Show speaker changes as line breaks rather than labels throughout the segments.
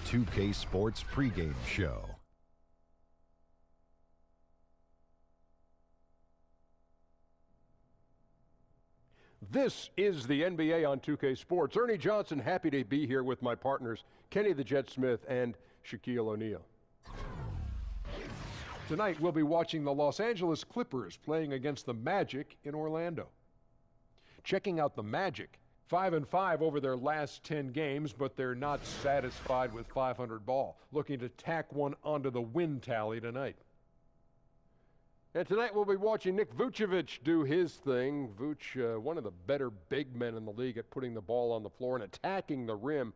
2K Sports pregame show.
This is the NBA on 2K Sports. Ernie Johnson, happy to be here with my partners, Kenny the Jet Smith and Shaquille O'Neal. Tonight, we'll be watching the Los Angeles Clippers playing against the Magic in Orlando. Checking out the Magic, 5-5 over their last 10 games, but they're not satisfied with 500 ball, looking to tack one onto the win tally tonight. And tonight we'll be watching Nick Vucevic do his thing. Vuce, one of the better big men in the league at putting the ball on the floor and attacking the rim.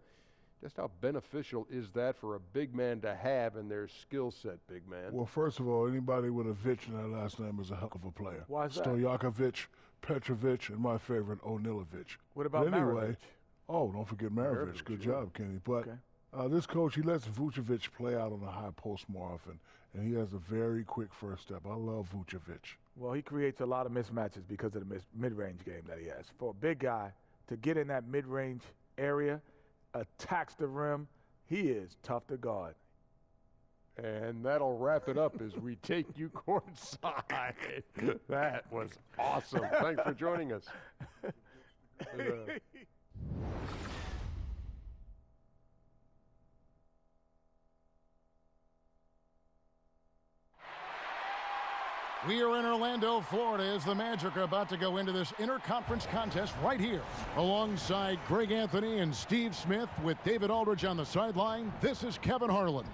Just how beneficial is that for a big man to have in their skill set, big man?
Well, first of all, anybody with a Vic in their last name is a hell of a player.
Why is that?
Stojakovic, Petrovic, and my favorite, Onilovic.
What about
anyway? Oh, don't forget Maravich. Good job, Kenny. But this coach, he lets Vucevic play out on the high post more often, and he has a very quick first step. I love Vucevic.
Well, he creates a lot of mismatches because of the mid-range game that he has. For a big guy to get in that mid-range area, attacks the rim, he is tough to guard.
And that'll wrap it up as we take you courtside. That was awesome. Thanks for joining us.
We are in Orlando, Florida, as the Magic are about to go into this interconference contest right here. Alongside Greg Anthony and Steve Smith with David Aldridge on the sideline, this is Kevin Harlan.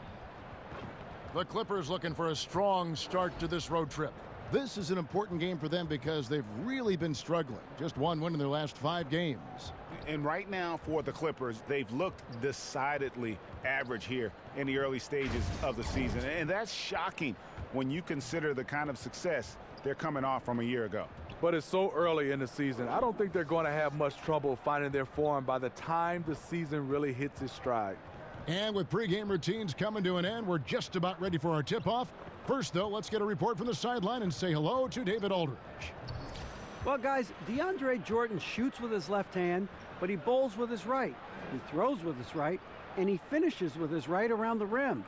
The Clippers looking for a strong start to this road trip. This is an important game for them because they've really been struggling. Just one win in their last 5 games.
And right now for the Clippers, they've looked decidedly average here in the early stages of the season. And that's shocking when you consider the kind of success they're coming off from a year ago.
But it's so early in the season. I don't think they're going to have much trouble finding their form by the time the season really hits its stride.
And with pregame routines coming to an end, we're just about ready for our tip-off. First, though, let's get a report from the sideline and say hello to David Aldridge.
Well, guys, DeAndre Jordan shoots with his left hand, but he bowls with his right. He throws with his right, and he finishes with his right around the rim.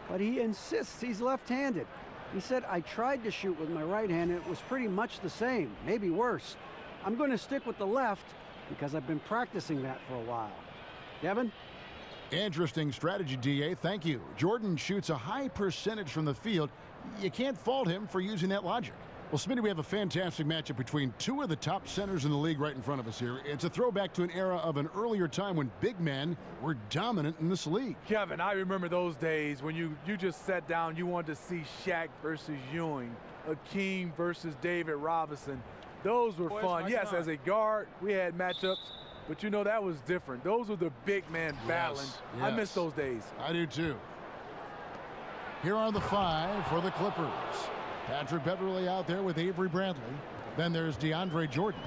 But he insists he's left-handed. He said, I tried to shoot with my right hand, and it was pretty much the same, maybe worse. I'm going to stick with the left because I've been practicing that for a while. Kevin?
Interesting strategy, DA. Thank you. Jordan shoots a high percentage from the field. You can't fault him for using that logic. Well, Smitty, we have a fantastic matchup between 2 of the top centers in the league right in front of us here. It's a throwback to an era of an earlier time when big men were dominant in this league.
Kevin, I remember those days when you just sat down, you wanted to see Shaq versus Ewing, Akeem versus David Robinson. Those were fun. Yes, as a guard, we had matchups. But, you know, that was different. Those were the big men battling.
Yes.
I miss those days.
I do, too. Here are the 5 for the Clippers. Patrick Beverley out there with Avery Bradley. Then there's DeAndre Jordan.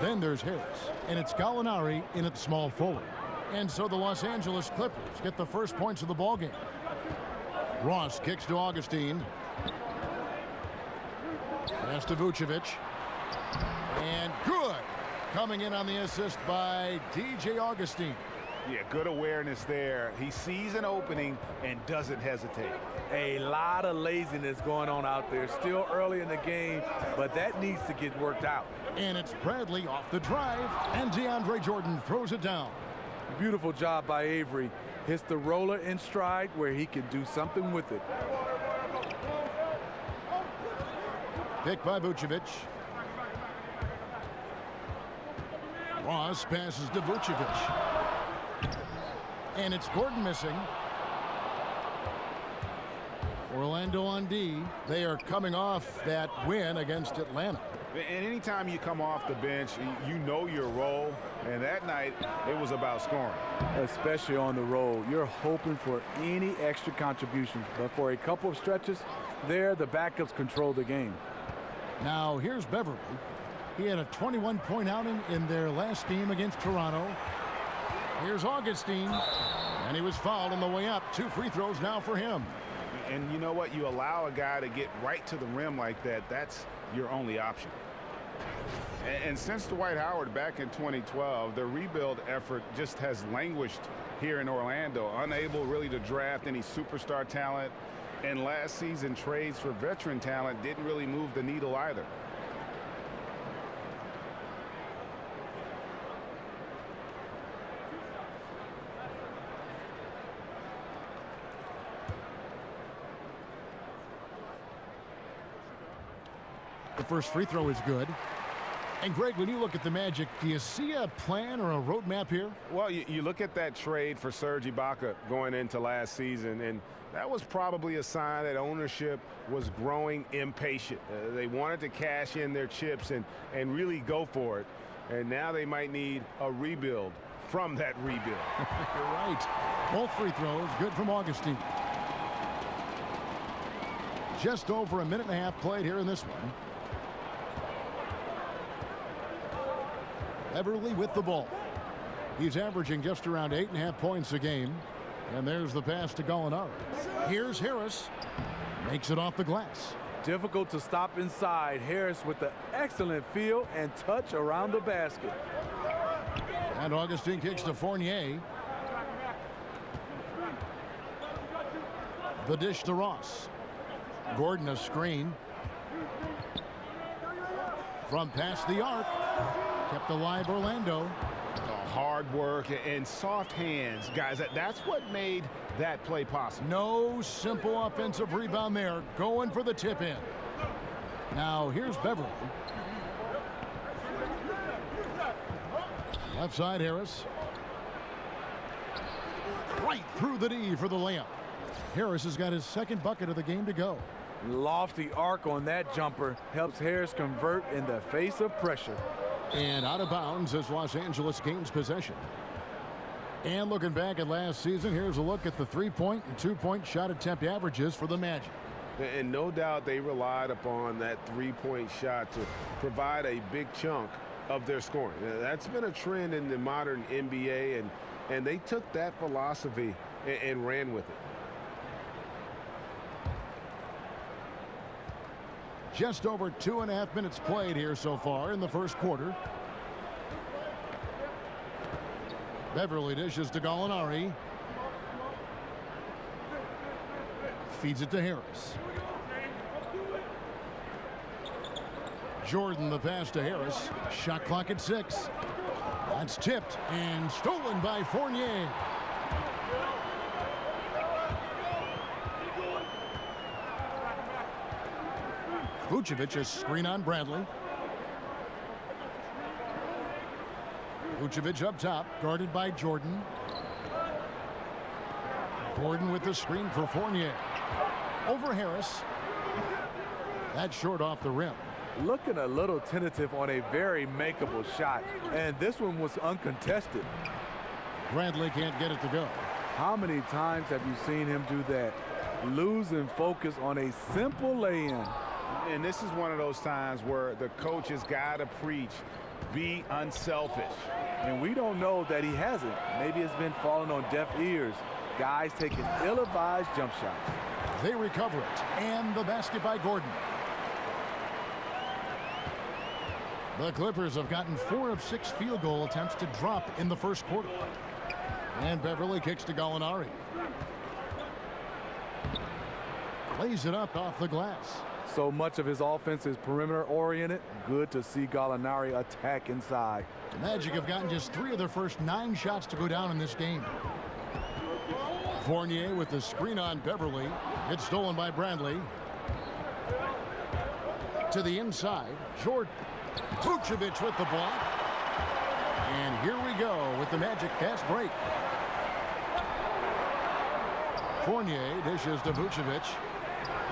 Then there's Harris. And it's Gallinari in at small forward. And so the Los Angeles Clippers get the first points of the ballgame. Ross kicks to Augustine. Pass to Vucevic. And good. Coming in on the assist by DJ Augustine.
Yeah, good awareness there. He sees an opening and doesn't hesitate.
A lot of laziness going on out there. Still early in the game, but that needs to get worked out.
And it's Bradley off the drive, and DeAndre Jordan throws it down.
Beautiful job by Avery. Hits the roller in stride where he can do something with it.
Picked by Vucevic. Ross passes to Vucevic. And it's Gordon missing. Orlando on D. They are coming off that win against Atlanta.
And anytime you come off the bench, you know your role. And that night, it was about scoring.
Especially on the road. You're hoping for any extra contributions. But for a couple of stretches, there, the backups control the game.
Now, here's Beverley. He had a 21-point outing in their last game against Toronto. Here's Augustine, and he was fouled on the way up. 2 free throws now for him.
And you know what? You allow a guy to get right to the rim like that. That's your only option. And since Dwight Howard back in 2012, the rebuild effort just has languished here in Orlando, unable really to draft any superstar talent. And last season, trades for veteran talent didn't really move the needle either.
The first free throw is good. And Greg, when you look at the Magic, do you see a plan or a roadmap here?
Well, you look at that trade for Serge Ibaka going into last season, and that was probably a sign that ownership was growing impatient. They wanted to cash in their chips and really go for it. And now they might need a rebuild from that rebuild.
You're right. Both free throws good from Augustine. Just over a minute and a half played here in this one. Beverly with the ball. He's averaging just around 8.5 points a game. And there's the pass to Gallinari. Here's Harris. Makes it off the glass.
Difficult to stop inside. Harris with the excellent feel and touch around the basket.
And Augustine kicks to Fournier. The dish to Ross. Gordon a screen. From past the arc. Kept alive Orlando.
Hard work and soft hands, guys. That's what made that play possible.
No simple offensive rebound there. Going for the tip in. Now here's Beverly. Left side Harris. Right through the D for the layup. Harris has got his second bucket of the game to go.
Lofty arc on that jumper helps Harris convert in the face of pressure.
And out of bounds as Los Angeles gains possession. And looking back at last season, here's a look at the 3-point and 2-point shot attempt averages for the Magic.
And no doubt they relied upon that 3-point shot to provide a big chunk of their scoring. That's been a trend in the modern NBA, and they took that philosophy and ran with it.
Just over 2.5 minutes played here so far in the first quarter. Beverly dishes to Gallinari. Feeds it to Harris. Jordan the pass to Harris. Shot clock at 6. That's tipped and stolen by Fournier. Vucevic a screen on Bradley. Vucevic up top, guarded by Jordan. Gordon with the screen for Fournier. Over Harris. That's short off the rim.
Looking a little tentative on a very makeable shot, and this one was uncontested.
Bradley can't get it to go.
How many times have you seen him do that? Losing focus on a simple lay-in.
And this is one of those times where the coach has got to preach, be unselfish.
And we don't know that he hasn't. Maybe it's been falling on deaf ears. Guys taking ill-advised jump shots.
They recover it. And the basket by Gordon. The Clippers have gotten 4 of 6 field goal attempts to drop in the first quarter. And Beverly kicks to Gallinari. Lays it up off the glass.
So much of his offense is perimeter oriented. Good to see Gallinari attack inside.
The Magic have gotten just 3 of their first 9 shots to go down in this game. Fournier with the screen on Beverly. It's stolen by Bradley. To the inside, Jordan. Vucevic with the block. And here we go with the Magic fast break. Fournier dishes to Vucevic.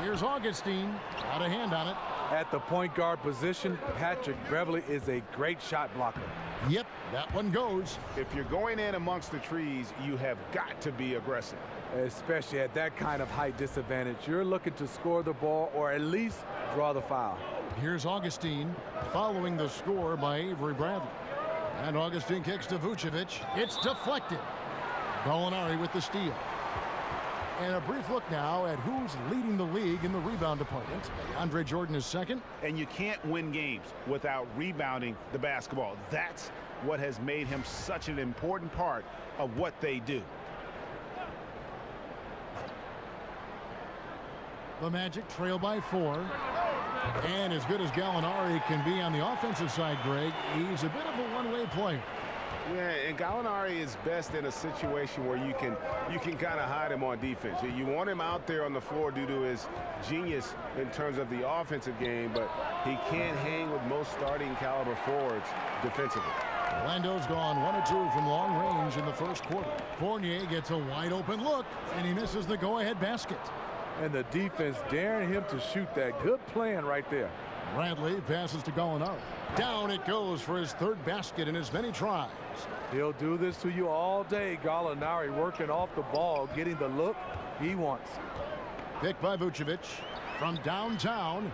Here's Augustine. Out of hand on it.
At the point guard position, Patrick Beverly is a great shot blocker.
Yep, that one goes.
If you're going in amongst the trees, you have got to be aggressive.
Especially at that kind of height disadvantage. You're looking to score the ball or at least draw the foul.
Here's Augustine following the score by Avery Bradley. And Augustine kicks to Vucevic. It's deflected. Gallinari with the steal. And a brief look now at who's leading the league in the rebound department. Andre Jordan is second.
And you can't win games without rebounding the basketball. That's what has made him such an important part of what they do.
The Magic trail by 4. And as good as Gallinari can be on the offensive side, Greg, he's a bit of a one-way player.
Yeah, and Gallinari is best in a situation where you can kind of hide him on defense. You want him out there on the floor due to his genius in terms of the offensive game, but he can't hang with most starting caliber forwards defensively.
Orlando's gone 1 of 2 from long range in the first quarter. Fournier gets a wide open look, and he misses the go-ahead basket.
And the defense daring him to shoot that. Good plan right there.
Bradley passes to Gallinari. Down it goes for his third basket in as many tries.
He'll do this to you all day. Gallinari working off the ball, getting the look he wants.
Picked by Vucevic from downtown.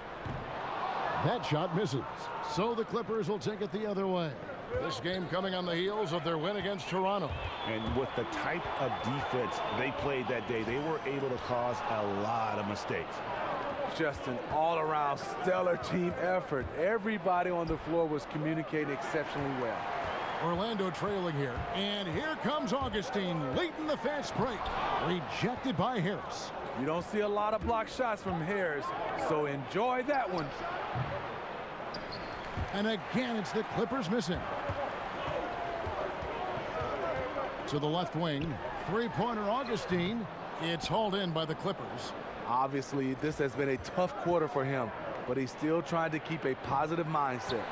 That shot misses. So the Clippers will take it the other way. This game coming on the heels of their win against Toronto.
And with the type of defense they played that day, they were able to cause a lot of mistakes.
Just an all-around stellar team effort. Everybody on the floor was communicating exceptionally well.
Orlando trailing here. And here comes Augustine leading the fast break. Rejected by Harris.
You don't see a lot of block shots from Harris, so enjoy that one.
And again, it's the Clippers missing. To the left wing, three-pointer Augustine. It's hauled in by the Clippers.
Obviously, this has been a tough quarter for him, but he's still trying to keep a positive mindset.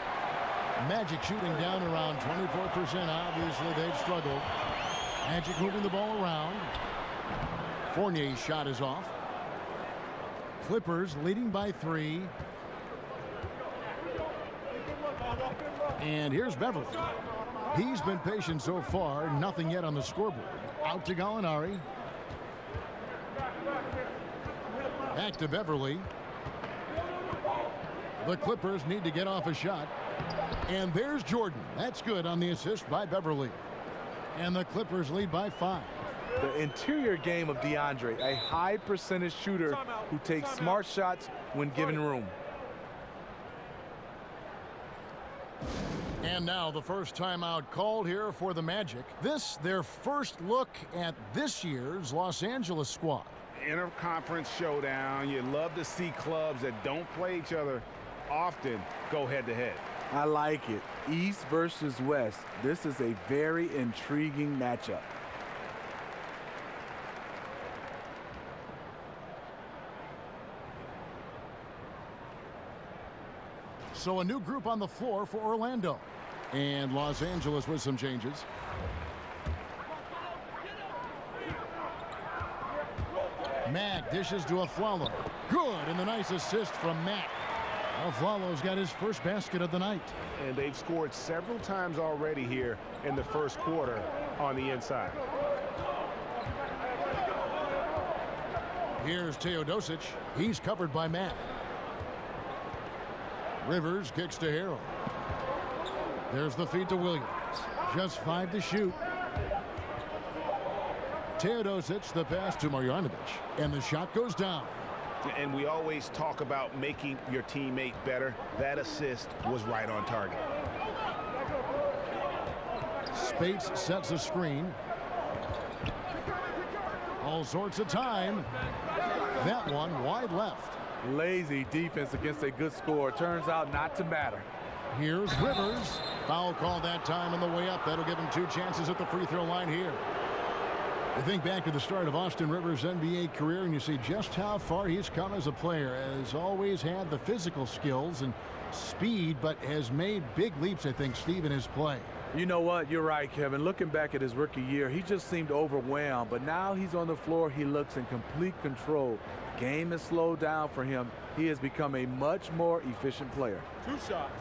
Magic shooting down around 24%. Obviously, they've struggled. Magic moving the ball around. Fournier's shot is off. Clippers leading by 3. And here's Beverly. He's been patient so far. Nothing yet on the scoreboard. Out to Gallinari. Back to Beverly. The Clippers need to get off a shot. And there's Jordan. That's good on the assist by Beverly. And the Clippers lead by 5.
The interior game of DeAndre, a high percentage shooter who takes smart shots when given room.
And now the first timeout called here for the Magic. This, their first look at this year's Los Angeles squad.
Interconference showdown. You love to see clubs that don't play each other often go head-to-head.
I like it. East versus West. This is a very intriguing matchup.
So a new group on the floor for Orlando. And Los Angeles with some changes. Mack dishes to Afflalo. Good, and the nice assist from Mack. Afflalo's got his first basket of the night.
And they've scored several times already here in the first quarter on the inside.
Here's Teodosic. He's covered by Mack. Rivers kicks to Harrell. There's the feed to Williams. Just 5 to shoot. Teodosic, the pass to Marjanovic. And the shot goes down.
And we always talk about making your teammate better. That assist was right on target.
Spates sets a screen. All sorts of time. That one wide left.
Lazy defense against a good score. Turns out not to matter.
Here's Rivers. Foul call that time on the way up. That'll give him 2 chances at the free throw line here. You think back to the start of Austin Rivers' NBA career, and you see just how far he's come as a player. Has always had the physical skills and speed, but has made big leaps, I think, Steve, in his play.
You know what? You're right, Kevin. Looking back at his rookie year, he just seemed overwhelmed. But now he's on the floor. He looks in complete control. Game has slowed down for him. He has become a much more efficient player.
2 shots.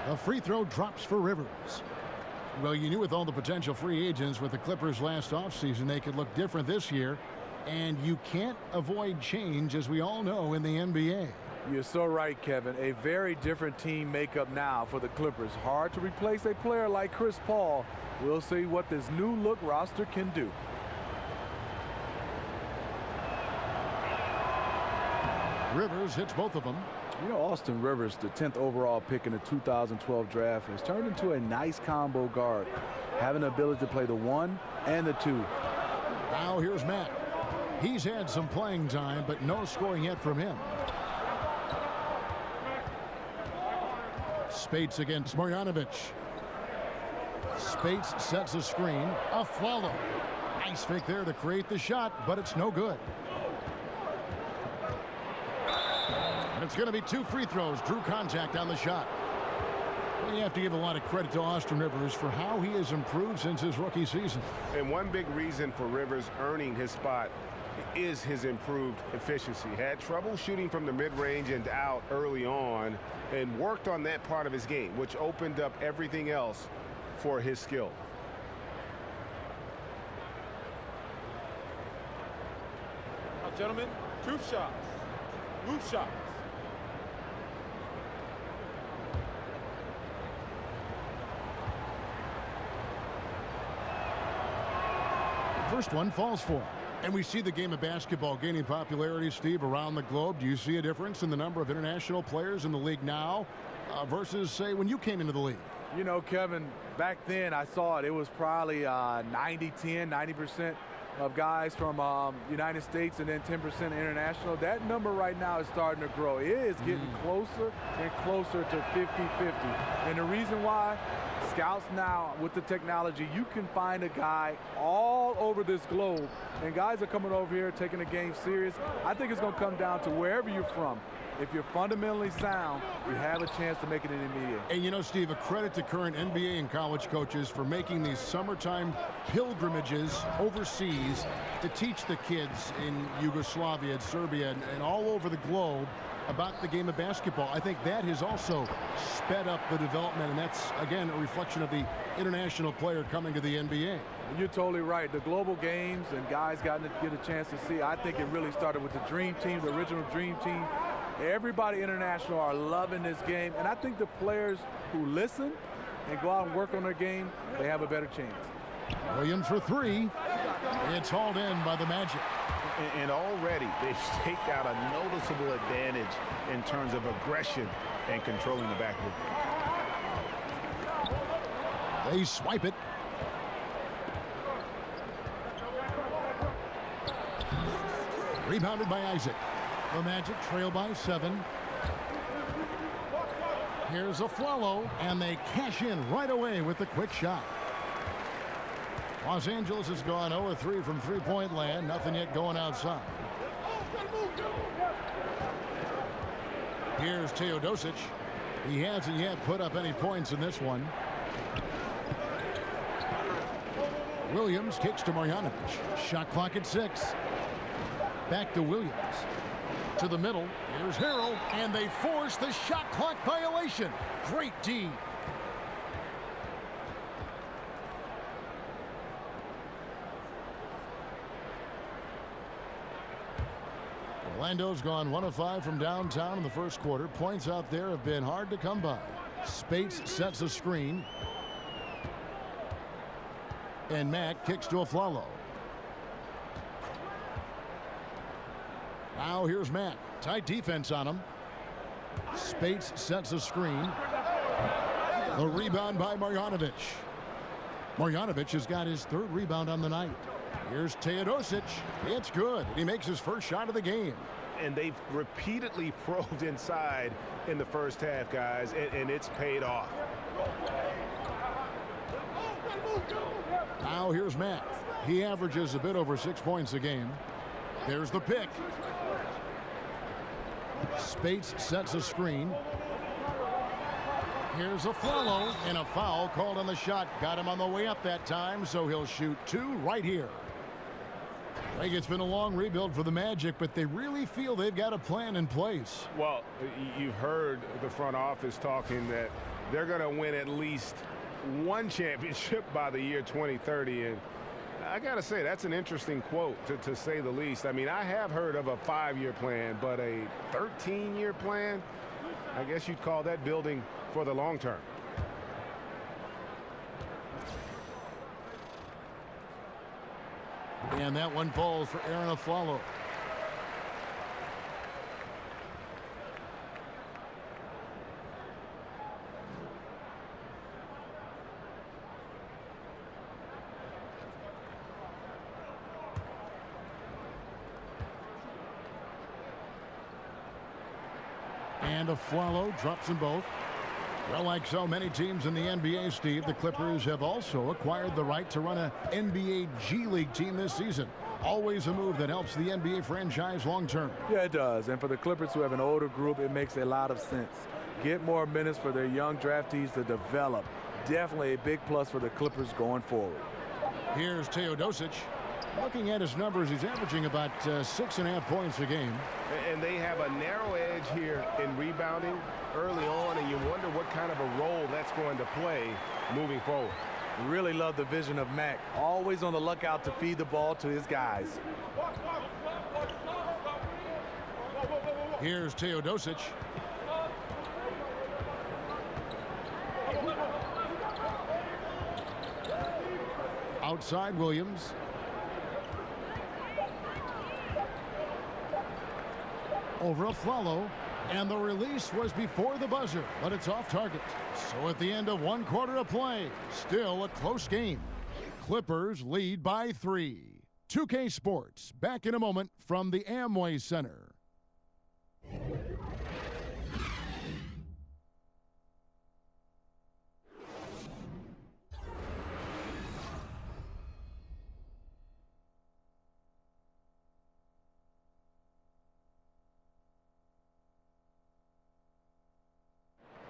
A free throw drops for Rivers. Well, you knew with all the potential free agents with the Clippers last offseason, they could look different this year. And you can't avoid change, as we all know, in the NBA.
You're so right, Kevin. A very different team makeup now for the Clippers. Hard to replace a player like Chris Paul. We'll see what this new look roster can do.
Rivers hits both of them.
You know, Austin Rivers, the 10th overall pick in the 2012 draft, has turned into a nice combo guard, having the ability to play the 1 and the 2.
Now here's Matt. He's had some playing time, but no scoring yet from him. Spates against Marjanovic. Spates sets a screen. A follow. Nice fake there to create the shot, but it's no good. And it's going to be 2 free throws. Drew contact on the shot. Well, you have to give a lot of credit to Austin Rivers for how he has improved since his rookie season.
And one big reason for Rivers earning his spot is his improved efficiency. Had trouble shooting from the mid-range and out early on, and worked on that part of his game, which opened up everything else for his skill.
Now, gentlemen, truth shots, roof shots.
First one falls for him. And we see the game of basketball gaining popularity, Steve, around the globe. Do you see a difference in the number of international players in the league now versus, say, when you came into the league?
You know, Kevin, back then I saw it. It was probably 90-10, 90% of guys from United States and then 10% international. That number right now is starting to grow. It is getting closer and closer to 50-50. And the reason why, scouts now with the technology, you can find a guy all over this globe, and guys are coming over here taking the game serious. I think it's going to come down to wherever you're from. If you're fundamentally sound, you have a chance to make it in the media.
And you know, Steve, a credit to current NBA and college coaches for making these summertime pilgrimages overseas to teach the kids in Yugoslavia and Serbia and all over the globe about the game of basketball. I think that has also sped up the development, and that's, again, a reflection of the international player coming to the NBA.
You're totally right. The global games and guys got to get a chance to see. I think it really started with the Dream Team, the original Dream Team. Everybody international are loving this game, and I think the players who listen and go out and work on their game, they have a better chance.
Williams for 3. It's hauled in by the Magic.
And already they've staked out a noticeable advantage in terms of aggression and controlling the backcourt.
They swipe it. Rebounded by Isaac. The Magic trail by 7. Here's Afflalo, and they cash in right away with the quick shot. Los Angeles has gone 0-3 from three-point land. Nothing yet going outside. Here's Teodosic. He hasn't yet put up any points in this one. Williams kicks to Marjanovic. Shot clock at 6. Back to Williams. To the middle. Here's Harrell, and they force the shot clock violation. Great D. Orlando's gone 1 of 5 from downtown in the first quarter. Points out there have been hard to come by. Spates sets a screen. And Mack kicks to Afflalo. Now here's Mack. Tight defense on him. Spates sets a screen. The rebound by Marjanovic. Marjanovic has got his 3rd rebound on the night. Here's Teodosic. It's good. He makes his first shot of the game.
And they've repeatedly probed inside in the first half, guys, and it's paid off.
Now here's Matt. He averages a bit over 6 points a game. There's the pick. Spates sets a screen. Here's Afflalo, and a foul called on the shot. Got him on the way up that time, so he'll shoot 2 right here. I think it's been a long rebuild for the Magic, but they really feel they've got a plan in place.
Well, you've heard the front office talking that they're going to win at least one championship by the year 2030. And I got to say, that's an interesting quote, to say the least. I mean, I have heard of a 5-year plan, but a 13-year plan, I guess you'd call that building for the long term.
And that one falls for Aaron Aflalo. And Aflalo drops them both. Well, like so many teams in the NBA, Steve, the Clippers have also acquired the right to run an NBA G League team this season. Always a move that helps the NBA franchise long term.
Yeah, it does. And for the Clippers, who have an older group, it makes a lot of sense. Get more minutes for their young draftees to develop. Definitely a big plus for the Clippers going forward.
Here's Teodosic. Looking at his numbers, he's averaging about 6.5 points a game.
And they have a narrow edge here in rebounding early on, and you wonder what kind of a role that's going to play moving forward.
Really love the vision of Mac. Always on the lookout to feed the ball to his guys.
Here's Teodosic. Outside Williams. Over Aflalo, and the release was before the buzzer, but it's off target. So at the end of 1 quarter of play, still a close game. Clippers lead by 3. 2K Sports, back in a moment from the Amway Center.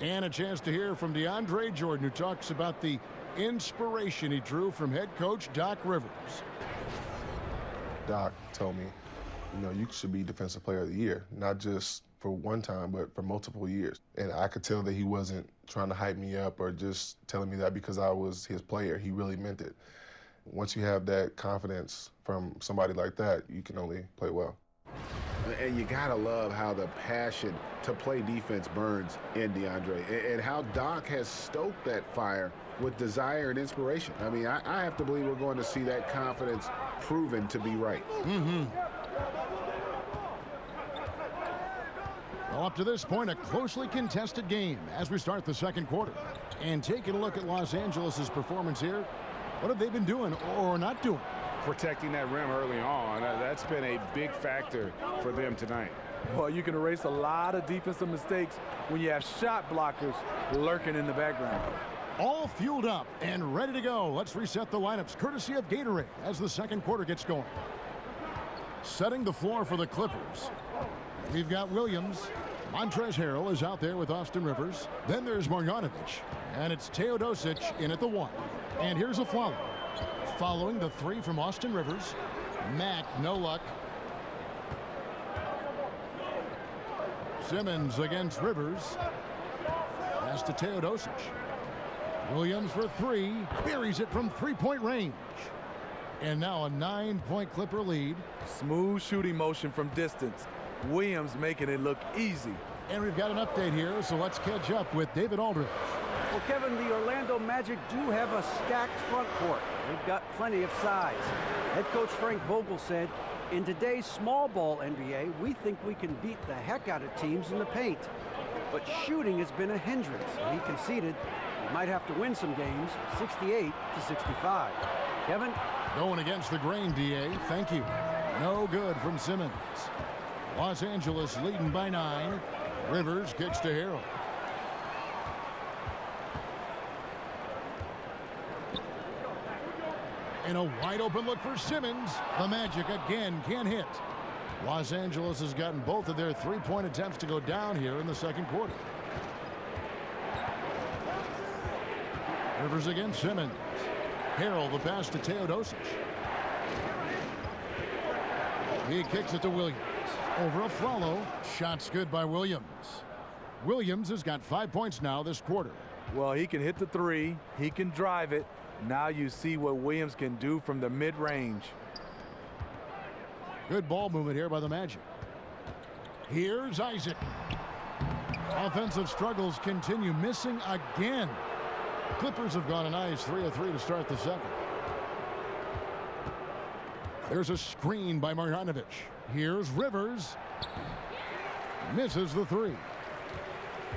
And a chance to hear from DeAndre Jordan, who talks about the inspiration he drew from head coach Doc Rivers.
Doc told me, you know, you should be Defensive Player of the Year, not just for one time, but for multiple years. And I could tell that he wasn't trying to hype me up or just telling me that because I was his player. He really meant it. Once you have that confidence from somebody like that, you can only play well.
And you got to love how the passion to play defense burns in DeAndre, and how Doc has stoked that fire with desire and inspiration. I mean, I have to believe we're going to see that confidence proven to be right.
Well, up to this point, a closely contested game as we start the second quarter. And taking a look at Los Angeles' performance here, what have they been doing or not doing?
Protecting that rim early on. That's been a big factor for them tonight.
Well, you can erase a lot of defensive mistakes when you have shot blockers lurking in the background.
All fueled up and ready to go. Let's reset the lineups courtesy of Gatorade as the second quarter gets going. Setting the floor for the Clippers, we've got Williams. Montrezl Harrell is out there with Austin Rivers. Then there's Marjanovic, and it's Teodosic in at the 1. And here's Aflalo. Following the 3 from Austin Rivers. Mac, no luck. Simmons against Rivers. Pass to Teodosic. Williams for 3. Buries it from 3-point range. And now a 9-point Clipper lead.
Smooth shooting motion from distance. Williams making it look easy.
And we've got an update here, so let's catch up with David Aldridge.
Well, Kevin, the Orlando Magic do have a stacked front court. They've got plenty of size. Head coach Frank Vogel said, in today's small ball NBA, we think we can beat the heck out of teams in the paint. But shooting has been a hindrance, and he conceded he might have to win some games, 68-65. Kevin?
Going against the grain, DA. Thank you. No good from Simmons. Los Angeles leading by 9. Rivers kicks to Harrell. And a wide open look for Simmons. The Magic again can't hit. Los Angeles has gotten both of their 3-point attempts to go down here in the second quarter. Rivers against Simmons. Harrell the pass to Teodosic. He kicks it to Williams. Over Aflalo. Shots good by Williams. Williams has got 5 points now this quarter.
Well, he can hit the three. He can drive it. Now you see what Williams can do from the mid-range.
Good ball movement here by the Magic. Here's Isaac. Offensive struggles continue, missing again. Clippers have gone a nice 3 of 3 to start the second. There's a screen by Marjanovic. Here's Rivers. Misses the three.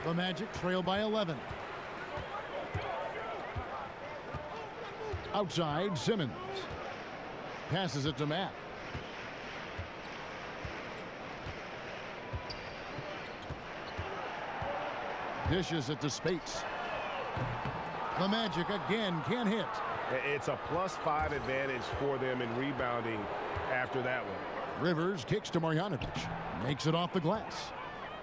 The Magic trail by 11. Outside, Simmons. Passes it to Matt. Dishes it to Spates. The Magic again can't hit.
It's a +5 advantage for them in rebounding after that one.
Rivers kicks to Marjanovic. Makes it off the glass.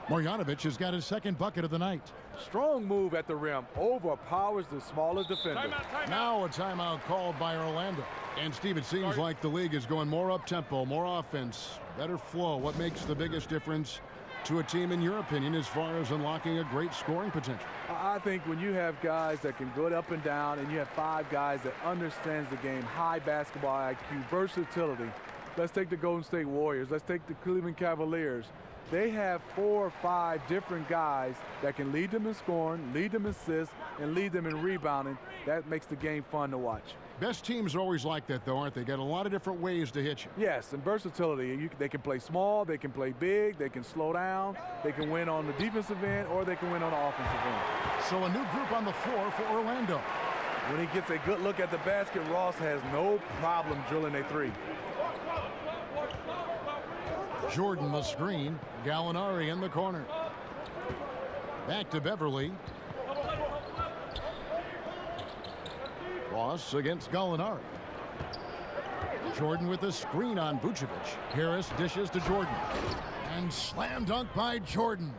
Marjanovic has got his second bucket of the night.
Strong move at the rim. Overpowers the smaller defender.
Timeout.
Now a timeout called by Orlando. And Steve, it seems like the league is going more up-tempo, more offense, better flow. What makes the biggest difference to a team, in your opinion, as far as unlocking a great scoring potential?
I think when you have guys that can go up and down, and you have 5 guys that understands the game, high basketball IQ, versatility. Let's take the Golden State Warriors. Let's take the Cleveland Cavaliers. They have 4 or 5 different guys that can lead them in scoring, lead them in assists, and lead them in rebounding. That makes the game fun to watch.
Best teams are always like that, though, aren't they? Got a lot of different ways to hit you.
Yes, and versatility. They can play small, they can play big, they can slow down, they can win on the defensive end, or they can win on the offensive end.
So a new group on the floor for Orlando.
When he gets a good look at the basket, Ross has no problem drilling a three.
Jordan the screen. Gallinari in the corner. Back to Beverly. Ross against Gallinari. Jordan with the screen on Vucevic. Harris dishes to Jordan. And slam dunk by Jordan.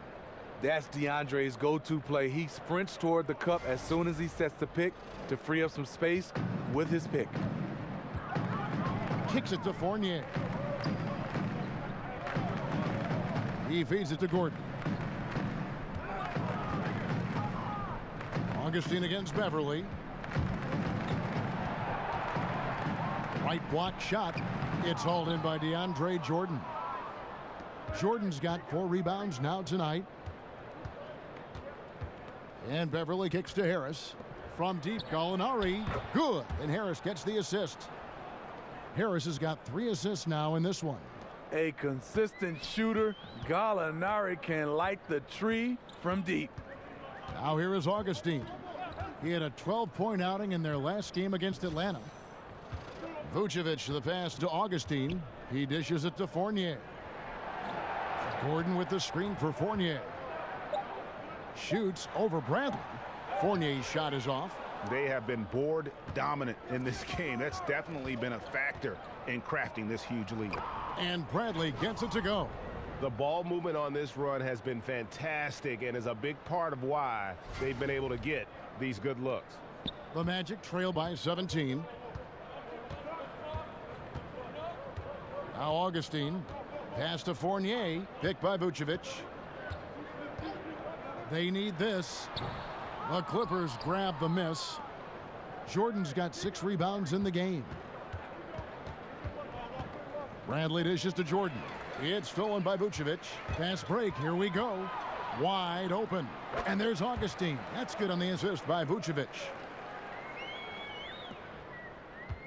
That's DeAndre's go-to play. He sprints toward the cup as soon as he sets the pick to free up some space with his pick.
Kicks it to Fournier. He feeds it to Gordon. Augustine against Beverly. Right block shot. It's hauled in by DeAndre Jordan. Jordan's got 4 rebounds now tonight. And Beverly kicks to Harris. From deep, Gallinari. Good. And Harris gets the assist. Harris has got 3 assists now in this one.
A consistent shooter. Gallinari can light the tree from deep.
Now here is Augustine. He had a 12-point outing in their last game against Atlanta. Vucevic the pass to Augustine. He dishes it to Fournier. Gordon with the screen for Fournier. Shoots over Bradley. Fournier's shot is off.
They have been board dominant in this game. That's definitely been a factor in crafting this huge lead.
And Bradley gets it to go.
The ball movement on this run has been fantastic and is a big part of why they've been able to get these good looks.
The Magic trail by 17. Now Augustine. Pass to Fournier. Picked by Vucevic. They need this. The Clippers grab the miss. Jordan's got 6 rebounds in the game. Bradley dishes to Jordan. It's stolen by Vucevic. Fast break. Here we go. Wide open. And there's Augustine. That's good on the assist by Vucevic.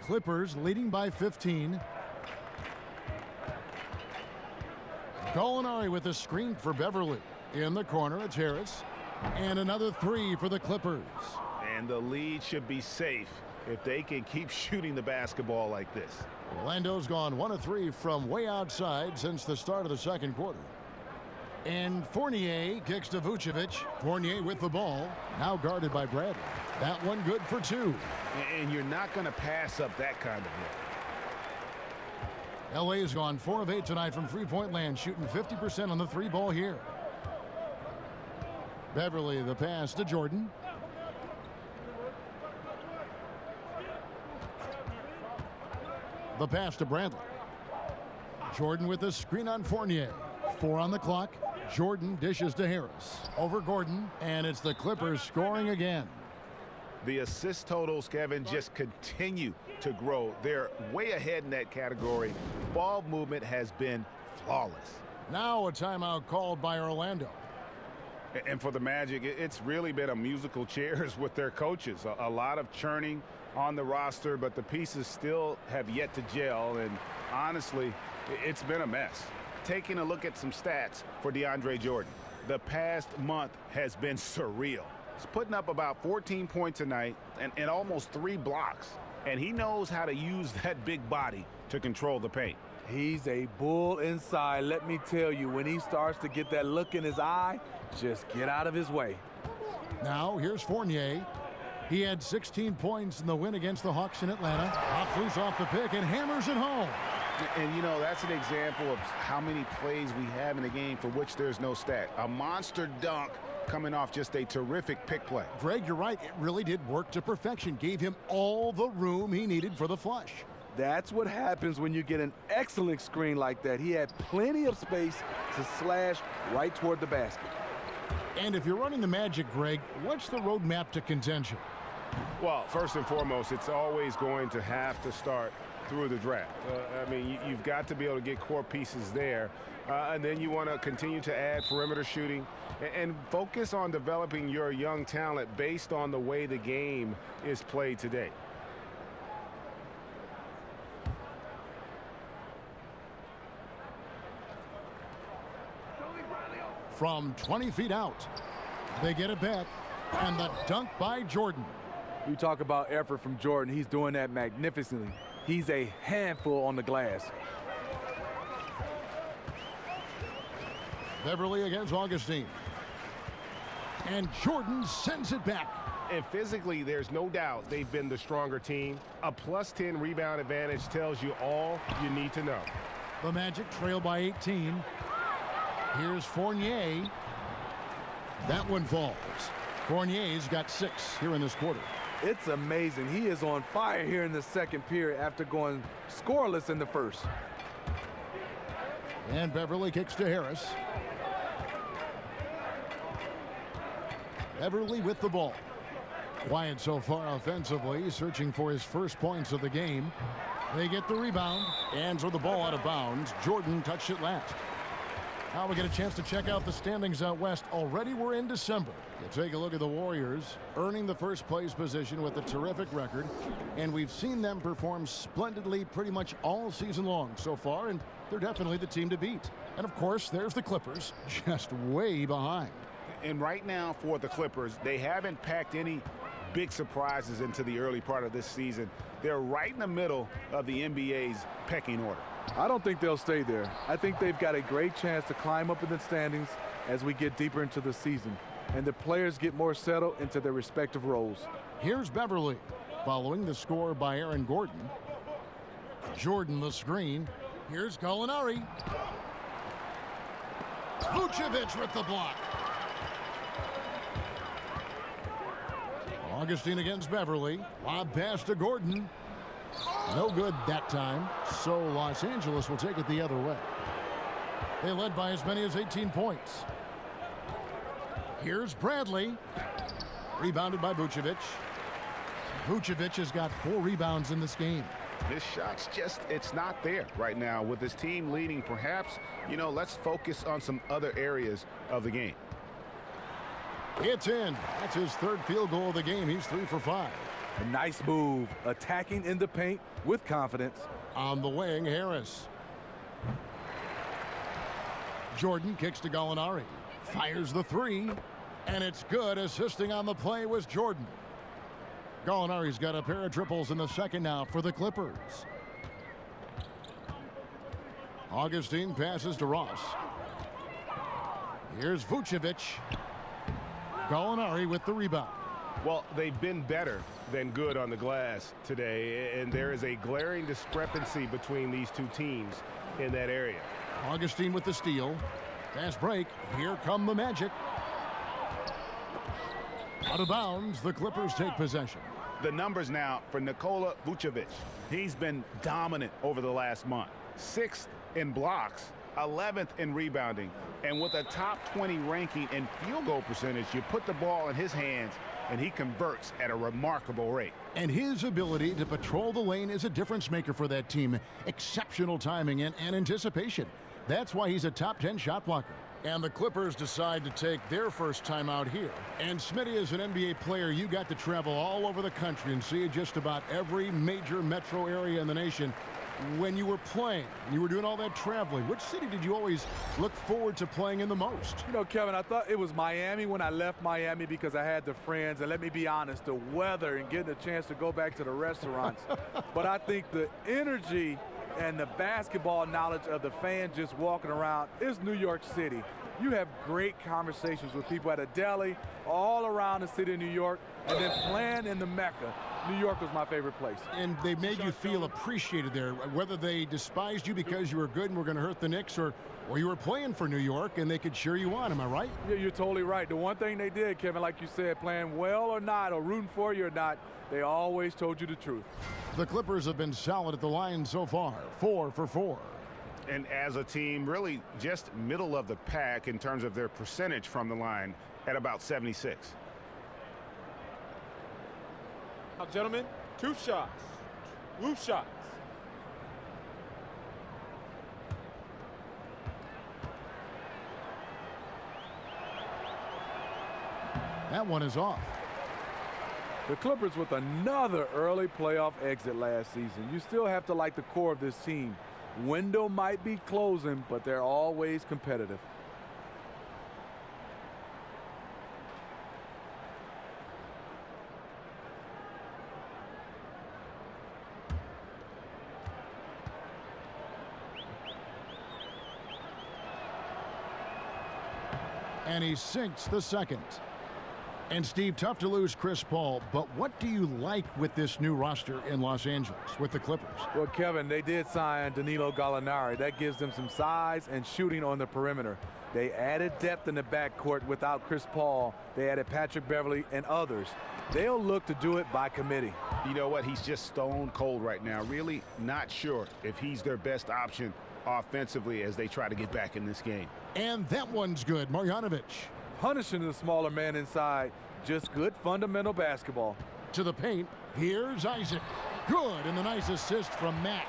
Clippers leading by 15. Gallinari with a screen for Beverly. In the corner, it's Harris. And another 3 for the Clippers.
And the lead should be safe if they can keep shooting the basketball like this.
Orlando's gone 1 of 3 from way outside since the start of the second quarter. And Fournier kicks to Vucevic. Fournier with the ball. Now guarded by Bradley. That one good for 2.
And you're not going to pass up that kind of look.
LA's gone 4 of 8 tonight from three-point land, shooting 50% on the 3 ball here. Beverly the pass to Jordan. The pass to Bradley. Jordan with the screen on Fournier. 4 on the clock. Jordan dishes to Harris. Over Gordon, and it's the Clippers scoring again.
The assist totals, Kevin, just continue to grow. They're way ahead in that category. Ball movement has been flawless.
Now a timeout called by Orlando.
And for the Magic, it's really been a musical chairs with their coaches. A lot of churning on the roster, but the pieces still have yet to gel. And honestly, it's been a mess. Taking a look at some stats for DeAndre Jordan. The past month has been surreal. He's putting up about 14 points a night and almost 3 blocks. And he knows how to use that big body to control the paint.
He's a bull inside. Let me tell you, when he starts to get that look in his eye, just get out of his way.
Now here's Fournier. He had 16 points in the win against the Hawks in Atlanta. Pops loose off the pick and hammers it home.
And, you know, that's an example of how many plays we have in a game for which there's no stat. A monster dunk coming off just a terrific pick play.
Greg, you're right. It really did work to perfection. Gave him all the room he needed for the flush.
That's what happens when you get an excellent screen like that. He had plenty of space to slash right toward the basket.
And if you're running the Magic, Greg, what's the roadmap to contention?
Well, first and foremost, it's always going to have to start through the draft. I mean, you've got to be able to get core pieces there. And then you want to continue to add perimeter shooting and focus on developing your young talent based on the way the game is played today.
From 20 feet out, they get it back, and the dunk by Jordan.
You talk about effort from Jordan. He's doing that magnificently. He's a handful on the glass.
Beverly against Augustine. And Jordan sends it back.
And physically, there's no doubt they've been the stronger team. A +10 rebound advantage tells you all you need to know.
The Magic trail by 18. Here's Fournier. That one falls. Fournier's got 6 here in this quarter.
It's amazing. He is on fire here in the second period after going scoreless in the first.
And Beverly kicks to Harris. Beverly with the ball. Quiet so far offensively, searching for his first points of the game. They get the rebound and throw the ball out of bounds. Jordan touched it last. Now we get a chance to check out the standings out west. Already we're in December. You take a look at the Warriors, earning the first place position with a terrific record. And we've seen them perform splendidly pretty much all season long so far, and they're definitely the team to beat. And of course, there's the Clippers, just way behind.
And right now for the Clippers, they haven't packed any big surprises into the early part of this season. They're right in the middle of the NBA's pecking order.
I don't think they'll stay there. I think they've got a great chance to climb up in the standings as we get deeper into the season and the players get more settled into their respective roles.
Here's Beverly following the score by Aaron Gordon. Jordan the screen. Here's Gallinari. Vucevic with the block. Augustine against Beverly. Lob pass to Gordon. No good that time, so Los Angeles will take it the other way. They led by as many as 18 points. Here's Bradley. Rebounded by Vucevic. Vucevic has got 4 rebounds in this game.
This shot's just, it's not there right now. With his team leading, perhaps, you know, let's focus on some other areas of the game.
It's in. That's his 3rd field goal of the game. He's 3 for 5.
A nice move, attacking in the paint with confidence.
On the wing, Harris. Jordan kicks to Gallinari. Fires the 3, and it's good. Assisting on the play was Jordan. Gallinari's got a pair of triples in the second now for the Clippers. Augustine passes to Ross. Here's Vucevic. Gallinari with the rebound.
Well, they've been better than good on the glass today, and there is a glaring discrepancy between these two teams in that area.
Augustine with the steal. Fast break. Here come the Magic. Out of bounds, the Clippers take possession.
The numbers now for Nikola Vucevic. He's been dominant over the last month. 6th in blocks 11th in rebounding. And with a top 20 ranking in field goal percentage, you put the ball in his hands, and he converts at a remarkable rate.
And his ability to patrol the lane is a difference maker for that team. Exceptional timing and anticipation. That's why he's a top 10 shot blocker. And the Clippers decide to take their first time out here. And Smitty, as an NBA player, you got to travel all over the country and see just about every major metro area in the nation. When you were playing, you were doing all that traveling, which city did you always look forward to playing in the most?
You know, Kevin, I thought it was Miami when I left Miami because I had the friends. And let me be honest, the weather and getting a chance to go back to the restaurants. But I think the energy and the basketball knowledge of the fans just walking around is New York City. You have great conversations with people at a deli all around the city of New York, and then playing in the Mecca. New York was my favorite place. And
they made you feel appreciated there, whether they despised you because you were good and were going to hurt the Knicks, or you were playing for New York and they could cheer you on. Am I right?
Yeah, you're totally right. The one thing they did, Kevin, like you said, playing well or not, or rooting for you or not, they always told you the truth.
The Clippers have been solid at the line so far, 4 for 4.
And as a team, really just middle of the pack in terms of their percentage from the line at about 76.
Now, gentlemen, two shots. Loop shots.
That one is off.
The Clippers with another early playoff exit last season. You still have to like the core of this team. Window might be closing, but they're always competitive.
And he sinks the second. And Steve, tough to lose Chris Paul, but what do you like with this new roster in Los Angeles with the Clippers?
Well, Kevin, they did sign Danilo Gallinari. That gives them some size and shooting on the perimeter. They added depth in the backcourt without Chris Paul. They added Patrick Beverley and others. They'll look to do it by committee.
You know what? He's just stone cold right now. Really not sure if he's their best option offensively as they try to get back in this game.
And that one's good. Marjanovic.
Punishing the smaller man inside. Just good fundamental basketball.
To the paint. Here's Isaac. Good. And the nice assist from Mack.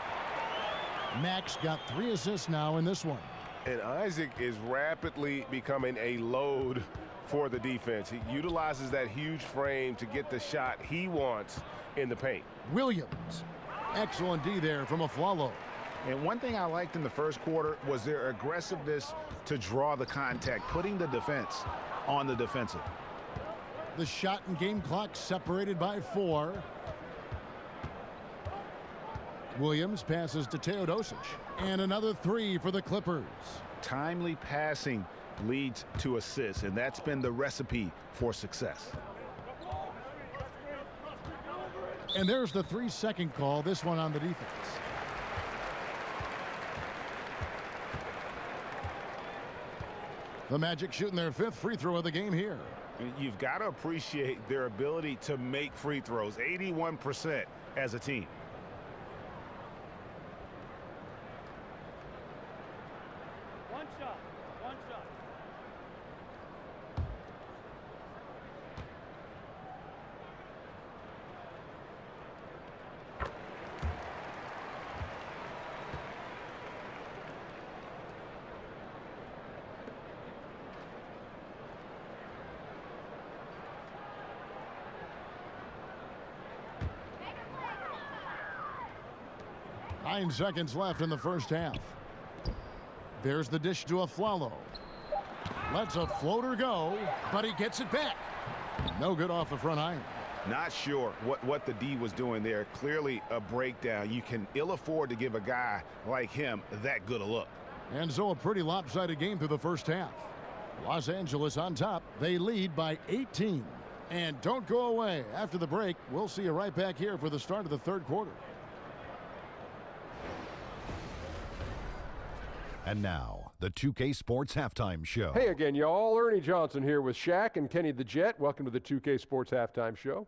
Mack's got 3 assists now in this one.
And Isaac is rapidly becoming a load for the defense. He utilizes that huge frame to get the shot he wants in the paint.
Williams. Excellent D there from Aflalo.
And one thing I liked in the first quarter was their aggressiveness to draw the contact, putting the defense on the defensive.
The shot and game clock separated by 4. Williams passes to Teodosic. And another 3 for the Clippers.
Timely passing leads to assists, and that's been the recipe for success.
And there's the 3-second call, this one on the defense. The Magic shooting their 5th free throw of the game here.
You've got to appreciate their ability to make free throws, 81% as a team.
One shot.
Nine seconds left in the first half. There's the dish to Aflalo. Lets a floater go, but he gets it back. No good off the front iron.
Not sure what the D was doing there. Clearly a breakdown. You can ill afford to give a guy like him that good a look.
And so a pretty lopsided game through the first half. Los Angeles on top. They lead by 18. And don't go away. After the break, we'll see you right back here for the start of the third quarter.
And now, the 2K Sports Halftime Show.
Hey again, y'all. Ernie Johnson here with Shaq and Kenny the Jet. Welcome to the 2K Sports Halftime Show.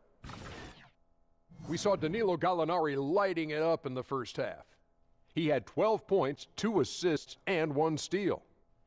We saw Danilo Gallinari lighting it up in the first half. He had 12 points, 2 assists, and 1 steal.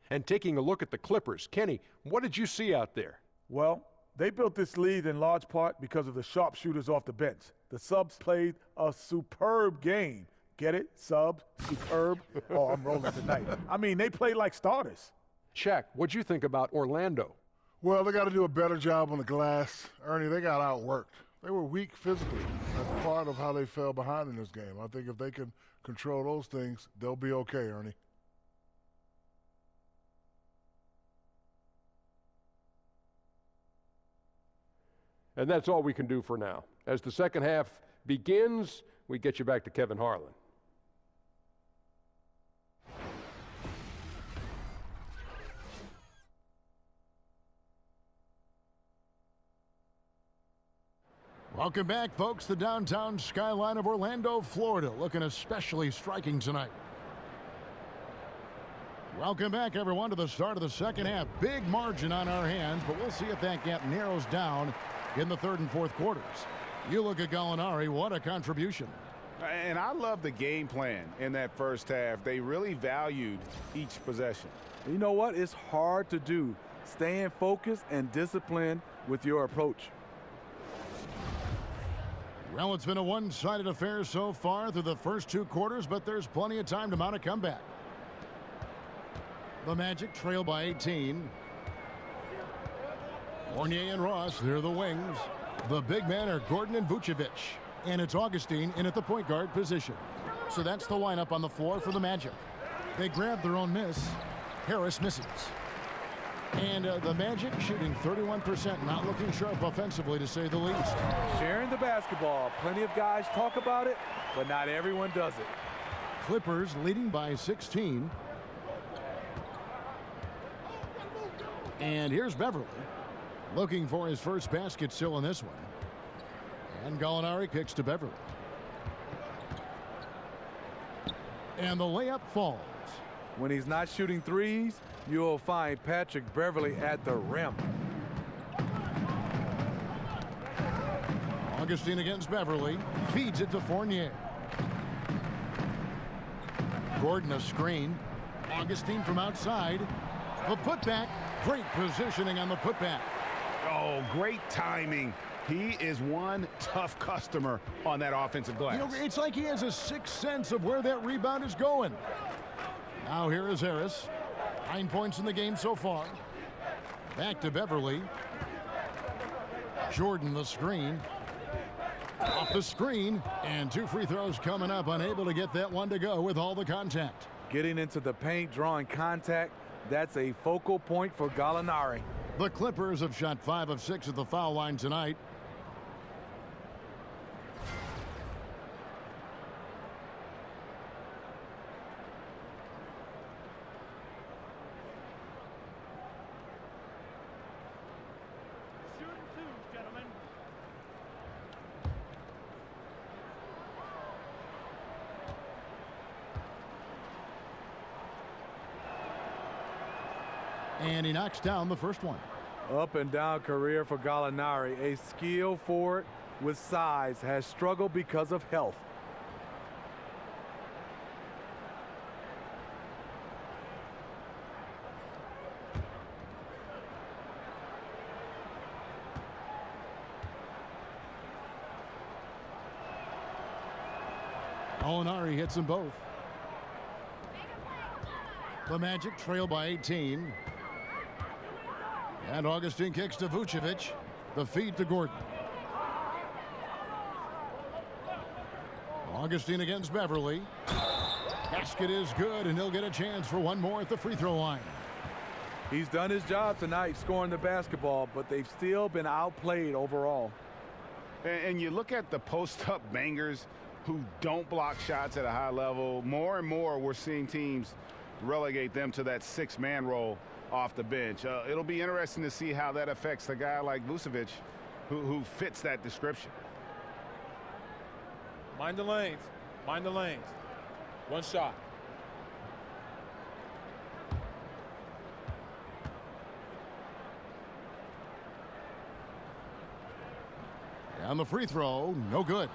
And taking a look at the Clippers, Kenny, what did you see out there?
Well, they built this lead in large part because of the sharpshooters off the bench. The subs played a superb game. Get it? Subs? Superb? Oh, I'm rolling tonight. I mean, they played like starters.
Shaq, what'd you think about Orlando?
Well, they got to do a better job on the glass. Ernie, they got outworked. They were weak physically. That's part of how they fell behind in this game. I think if they can control those things, they'll be okay, Ernie.
And that's all we can do for now. As the second half begins, we get you back to Kevin Harlan.
Welcome back, folks. The downtown skyline of Orlando, Florida, looking especially striking tonight. Welcome back, everyone, to the start of the second half. Big margin on our hands, but we'll see if that gap narrows down in the third and fourth quarters. You look at Gallinari, what a contribution.
And I love the game plan in that first half. They really valued each possession.
You know what? It's hard to do. Staying focused and disciplined with your approach.
Well, it's been a one-sided affair so far through the first 2 quarters, but there's plenty of time to mount a comeback. The Magic trail by 18. Fournier and Ross, they're the wings. The big men are Gordon and Vucevic. And it's Augustine in at the point guard position. So that's the lineup on the floor for the Magic. They grab their own miss. Harris misses. And the Magic shooting 31%, not looking sharp offensively, to say the least.
Sharing the basketball. Plenty of guys talk about it, but not everyone does it.
Clippers leading by 16. And here's Beverly, looking for his first basket still in this one. And Gallinari kicks to Beverly. And the layup falls.
When he's not shooting threes, you'll find Patrick Beverly at the rim.
Augustine against Beverly. Feeds it to Fournier. Gordon a screen. Augustine from outside. The putback. Great positioning on the putback.
Oh, great timing. He is one tough customer on that offensive glass.
You know, it's like he has a sixth sense of where that rebound is going. Now here is Harris. 9 points in the game so far. Back to Beverly. Jordan the screen. Off the screen. And 2 free throws coming up. Unable to get that one to go with all the contact.
Getting into the paint, drawing contact. That's a focal point for Gallinari.
The Clippers have shot 5 of 6 at the foul line tonight.
Shooting 2, gentlemen.
And he knocks down the first one.
Up and down career for Gallinari. A skilled forward with size, has struggled because of health.
Gallinari hits them both. The Magic trail by 18. And Augustine kicks to Vucevic. The feed to Gordon. Augustine against Beverly. Basket is good, and he'll get a chance for one more at the free throw line.
He's done his job tonight scoring the basketball, but they've still been outplayed overall.
And you look at the post-up bangers who don't block shots at a high level. More and more we're seeing teams relegate them to that 6-man role off the bench. It'll be interesting to see how that affects a guy like Vucevic who fits that description.
Mind the lanes. Mind the lanes. One shot.
And the free throw, no good.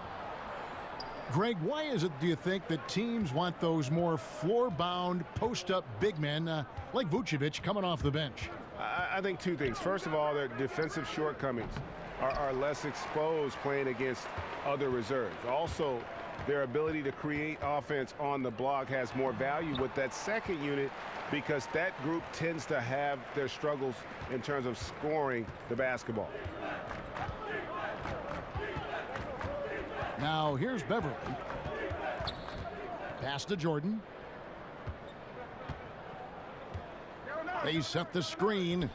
Greg, why is it, do you think, that teams want those more floor-bound, post-up big men like Vucevic coming off the bench?
I think two things. First of all, their defensive shortcomings are less exposed playing against other reserves. Also, their ability to create offense on the block has more value with that second unit because that group tends to have their struggles in terms of scoring the basketball.
Now here's Beverly. Pass to Jordan. They set the screen.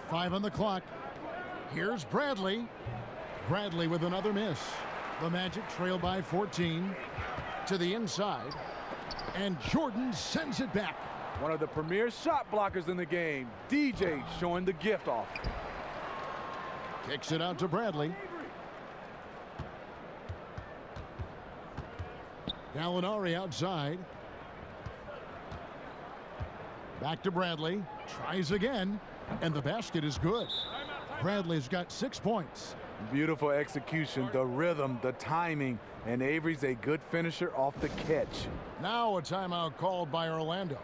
5 on the clock. Here's Bradley. Bradley with another miss. The Magic trail by 14 to the inside. And Jordan sends it back.
One of the premier shot blockers in the game. DJ showing the gift off.
Kicks it out to Bradley. Gallinari outside. Back to Bradley. Tries again. And the basket is good. Bradley's got 6 points.
Beautiful execution, the rhythm, the timing, and Avery's a good finisher off the catch.
Now a timeout called by Orlando.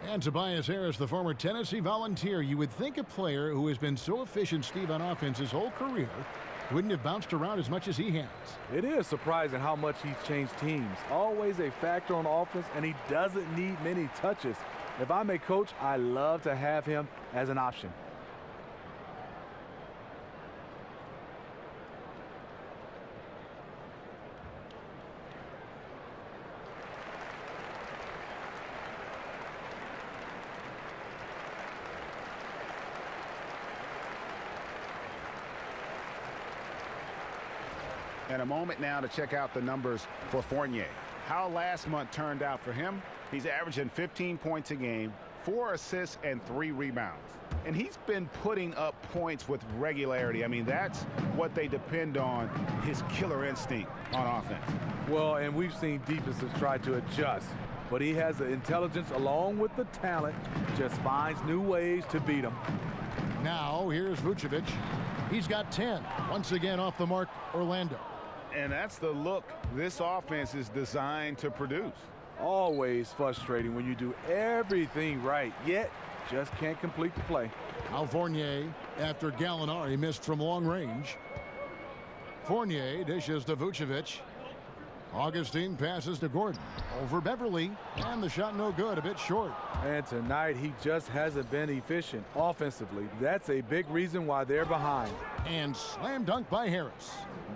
And Tobias Harris, the former Tennessee Volunteer. You would think a player who has been so efficient, Steve, on offense his whole career wouldn't have bounced around as much as he has.
It is surprising how much he's changed teams. Always a factor on offense, and he doesn't need many touches. If I'm a coach, I love to have him as an option.
And a moment now to check out the numbers for Fournier. How last month turned out for him? He's averaging 15 points a game, 4 assists, and 3 rebounds. And he's been putting up points with regularity. I mean, that's what they depend on, his killer instinct on offense.
Well, and we've seen defenses try to adjust, but he has the intelligence along with the talent, just finds new ways to beat them.
Now, here's Vucevic. He's got 10. Once again off the mark, Orlando.
And that's the look this offense is designed to produce.
Always frustrating when you do everything right, yet just can't complete the play.
Now Fournier, after Gallinari missed from long range. Fournier dishes to Vucevic. Augustine passes to Gordon. Over Beverly, and the shot no good, a bit short.
And tonight he just hasn't been efficient offensively. That's a big reason why they're behind.
And slam dunk by Harris.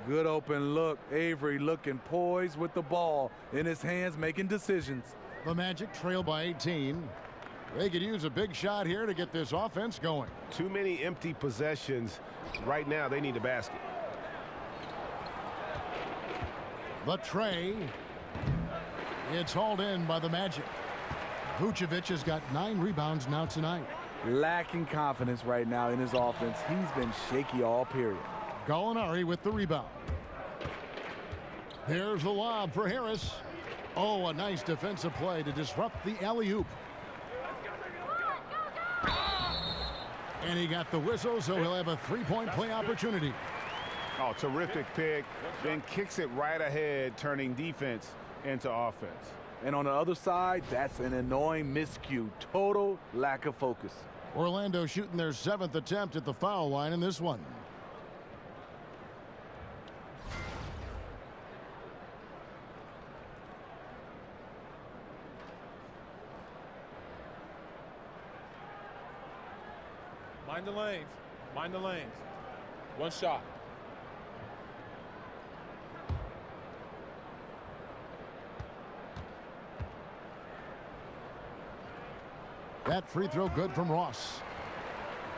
Good open look. Avery looking poised with the ball in his hands, making decisions.
The Magic trail by 18. They could use a big shot here to get this offense going.
Too many empty possessions. Right now, they need a basket.
The tray. It's hauled in by the Magic. Vucevic has got 9 rebounds now tonight.
Lacking confidence right now in his offense. He's been shaky all period.
Gallinari with the rebound. There's the lob for Harris. Oh, a nice defensive play to disrupt the alley-oop. And he got the whistle, so he'll have a 3-point play opportunity.
Oh, terrific pick. Then kicks it right ahead, turning defense into offense.
And on the other side, that's an annoying miscue. Total lack of focus.
Orlando shooting their 7th attempt at the foul line in this one.
Mind the lanes. Mind the lanes. One shot.
That free throw good from Ross.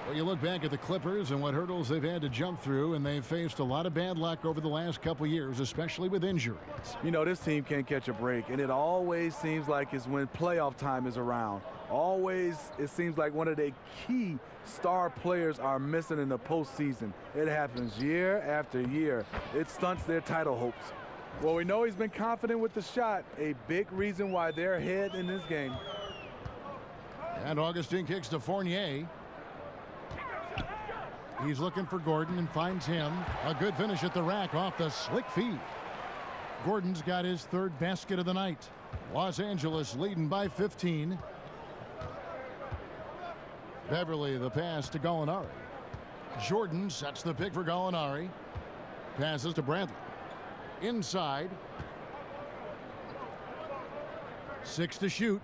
Well, you look back at the Clippers and what hurdles they've had to jump through, and they've faced a lot of bad luck over the last couple years, especially with injuries.
You know, this team can't catch a break, and it always seems like it's when playoff time is around. Always, it seems like one of the key star players are missing in the postseason. It happens year after year. It stunts their title hopes. Well, we know he's been confident with the shot, a big reason why they're ahead in this game.
And Augustine kicks to Fournier. He's looking for Gordon and finds him. A good finish at the rack off the slick feed. Gordon's got his third basket of the night. Los Angeles leading by 15. Beverly the pass to Gallinari. Jordan sets the pick for Gallinari. Passes to Bradley. Inside. 6 to shoot.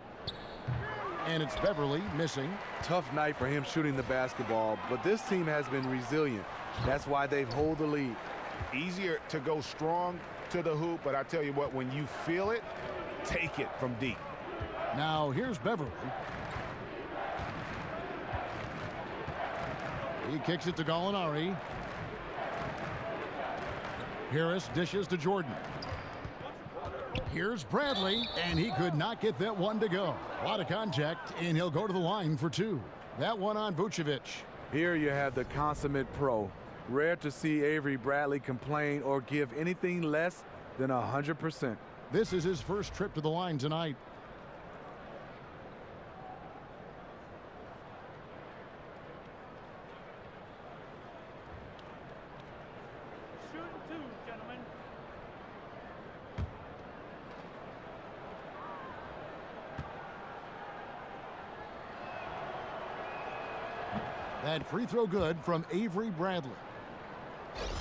And it's Beverly missing.
Tough night for him shooting the basketball, but this team has been resilient. That's why they hold the lead.
Easier to go strong to the hoop, but I tell you what, when you feel it, take it from deep.
Now here's Beverly. He kicks it to Gallinari. Harris dishes to Jordan. Here's Bradley, and he could not get that one to go. A lot of contact, and he'll go to the line for 2. That one on Vucevic.
Here you have the consummate pro. Rare to see Avery Bradley complain or give anything less than 100%.
This is his first trip to the line tonight.
Shooting 2, gentlemen.
That free throw good from Avery Bradley.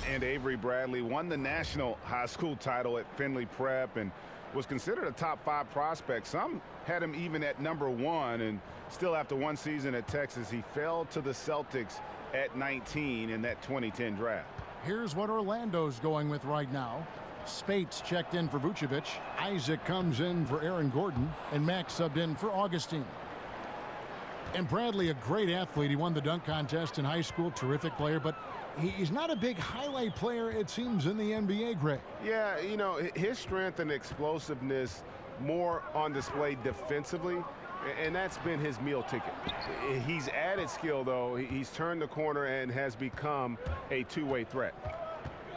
And Avery Bradley won the national high school title at Findlay Prep and was considered a top 5 prospect. Some had him even at #1, and still after one season at Texas, he fell to the Celtics at 19 in that 2010 draft.
Here's what Orlando's going with right now. Spates checked in for Vucevic. Isaac comes in for Aaron Gordon, and Max subbed in for Augustine. And Bradley, a great athlete. He won the dunk contest in high school, terrific player, but he's not a big highlight player, it seems, in the NBA, Greg.
Yeah, you know, his strength and explosiveness more on display defensively, and that's been his meal ticket. He's added skill, though. He's turned the corner and has become a two-way threat.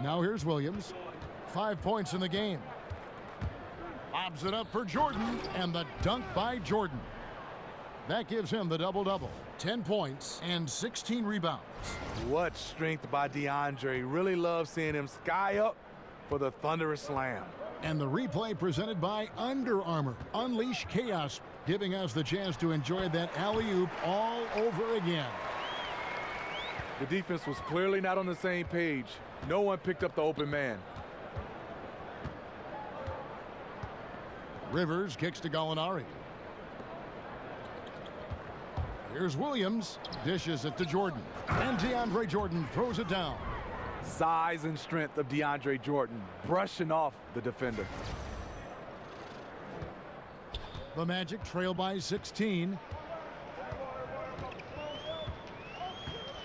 Now here's Williams. 5 points in the game. Lobs it up for Jordan, and the dunk by Jordan. That gives him the double-double. 10 points and 16 rebounds.
What strength by DeAndre. Really love seeing him sky up for the thunderous slam.
And the replay presented by Under Armour. Unleash chaos, giving us the chance to enjoy that alley-oop all over again.
The defense was clearly not on the same page. No one picked up the open man.
Rivers kicks to Gallinari. Here's Williams, dishes it to Jordan. And DeAndre Jordan throws it down.
Size and strength of DeAndre Jordan, brushing off the defender.
The Magic trail by 16.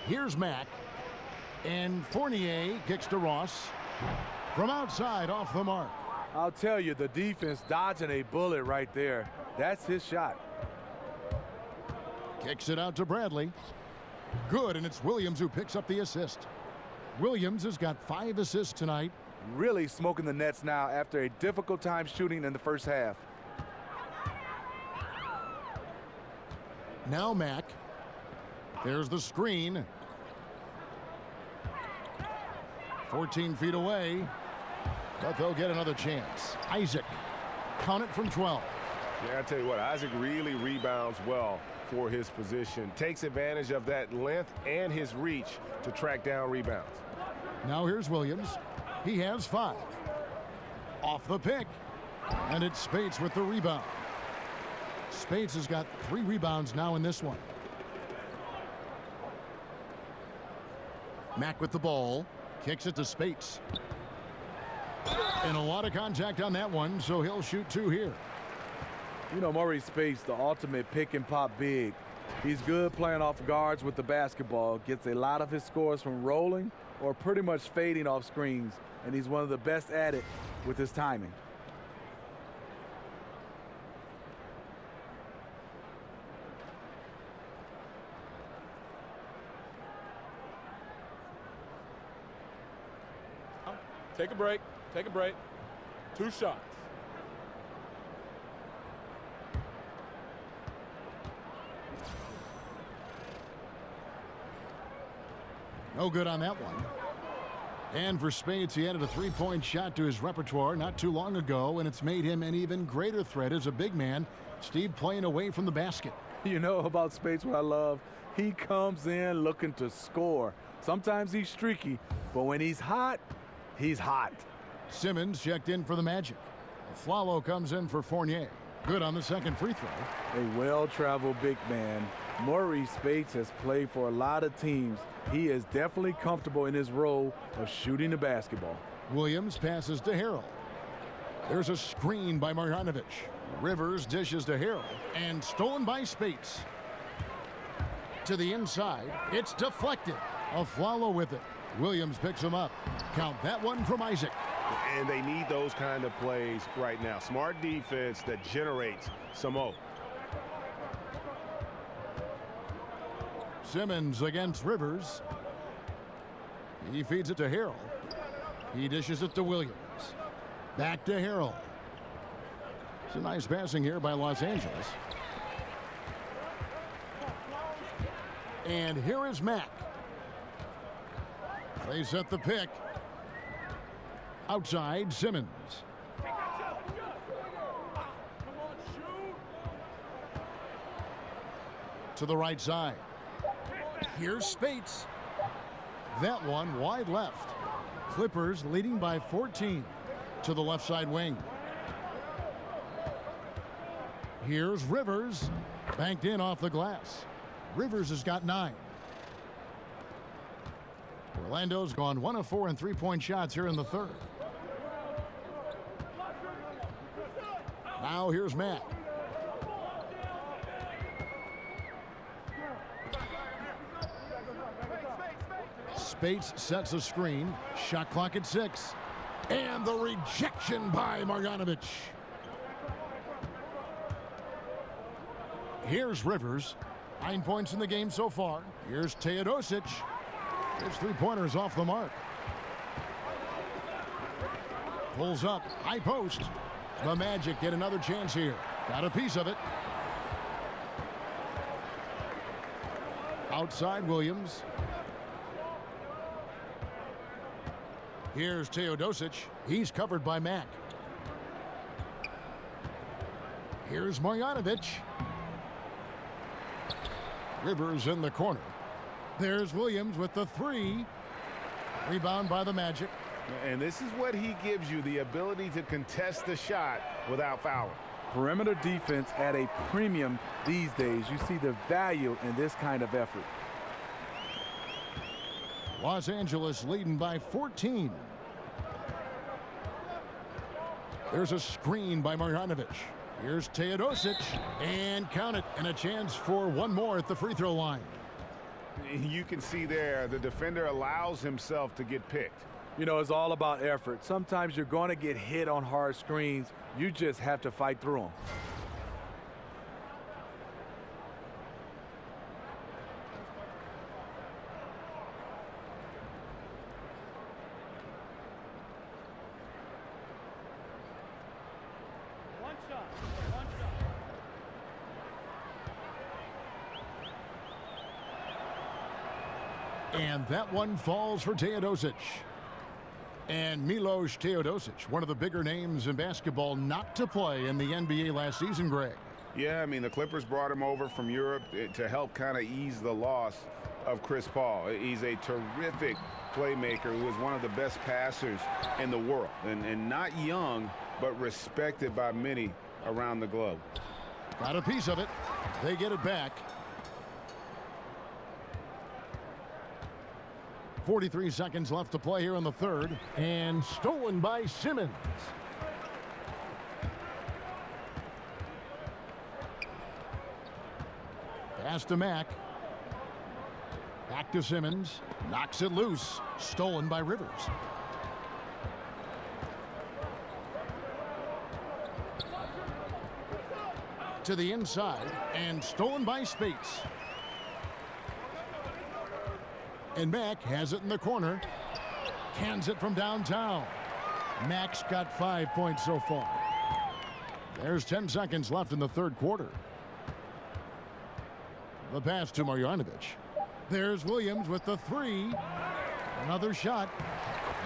Here's Mack. And Fournier kicks to Ross. From outside, off the mark.
I'll tell you, the defense dodging a bullet right there. That's his shot.
Kicks it out to Bradley. Good, and it's Williams who picks up the assist. Williams has got 5 assists tonight.
Really smoking the nets now after a difficult time shooting in the first half.
Now Mack. There's the screen. 14 feet away, but they'll get another chance. Isaac, count it from 12.
Yeah, I tell you what, Isaac really rebounds well for his position. Takes advantage of that length and his reach to track down rebounds.
Now here's Williams. He has 5. Off the pick. And it's Spates with the rebound. Spates has got 3 rebounds now in this one. Mack with the ball. Kicks it to Spates. And a lot of contact on that one, so he'll shoot 2 here.
You know, Maurice Spates, the ultimate pick and pop big. He's good playing off guards with the basketball. Gets a lot of his scores from rolling or pretty much fading off screens. And he's one of the best at it with his timing.
Take a break. Take a break. 2 shots.
No good on that one. And for Spades, he added a three-point shot to his repertoire not too long ago, and it's made him an even greater threat as a big man. Steve playing away from the basket.
You know about Spades what I love? He comes in looking to score. Sometimes he's streaky, but when he's hot, he's hot.
Simmons checked in for the Magic. Flalo comes in for Fournier. Good on the second free throw.
A well-traveled big man. Maurice Spades has played for a lot of teams. He is definitely comfortable in his role of shooting the basketball.
Williams passes to Harrell. There's a screen by Marjanovic. Rivers dishes to Harrell and stolen by Spades. To the inside, it's deflected. Aflalo with it. Williams picks him up. Count that one from Isaac.
And they need those kind of plays right now. Smart defense that generates some O.
Simmons against Rivers. He feeds it to Harrell. He dishes it to Williams. Back to Harrell. It's a nice passing here by Los Angeles. And here is Mack. They set the pick. Outside, Simmons. To the right side. Here's Spades. That one wide left. Clippers leading by 14 to the left side wing. Here's Rivers. Banked in off the glass. Rivers has got 9. Orlando's gone 1 of 4 in three-point shots here in the third. Now here's Matt. Spades sets a screen. Shot clock at 6. And the rejection by Marjanovic. Here's Rivers. 9 points in the game so far. Here's Teodosic. His three-pointers off the mark. Pulls up. High post. The Magic get another chance here. Got a piece of it. Outside Williams. Here's Teodosic. He's covered by Mack. Here's Marjanovic. Rivers in the corner. There's Williams with the 3. Rebound by the Magic.
And this is what he gives you, the ability to contest the shot without fouling.
Perimeter defense at a premium these days. You see the value in this kind of effort.
Los Angeles leading by 14. There's a screen by Marjanovic. Here's Teodosic. And count it. And a chance for one more at the free throw line.
You can see there the defender allows himself to get picked.
You know, it's all about effort. Sometimes you're going to get hit on hard screens. You just have to fight through them.
One shot. One shot.
And that one falls for Teodosic. And Milos Teodosic, one of the bigger names in basketball not to play in the NBA last season, Greg.
Yeah, I mean, the Clippers brought him over from Europe to help kind of ease the loss of Chris Paul. He's a terrific playmaker who is one of the best passers in the world. And not young, but respected by many around the globe.
Got a piece of it. They get it back. 43 seconds left to play here in the third. And stolen by Simmons. Pass to Mack. Back to Simmons. Knocks it loose. Stolen by Rivers. To the inside. And stolen by Spades. And Mack has it in the corner. Cans it from downtown. Mack's got 5 points so far. There's 10 seconds left in the third quarter. The pass to Marjanovic. There's Williams with the three. Another shot.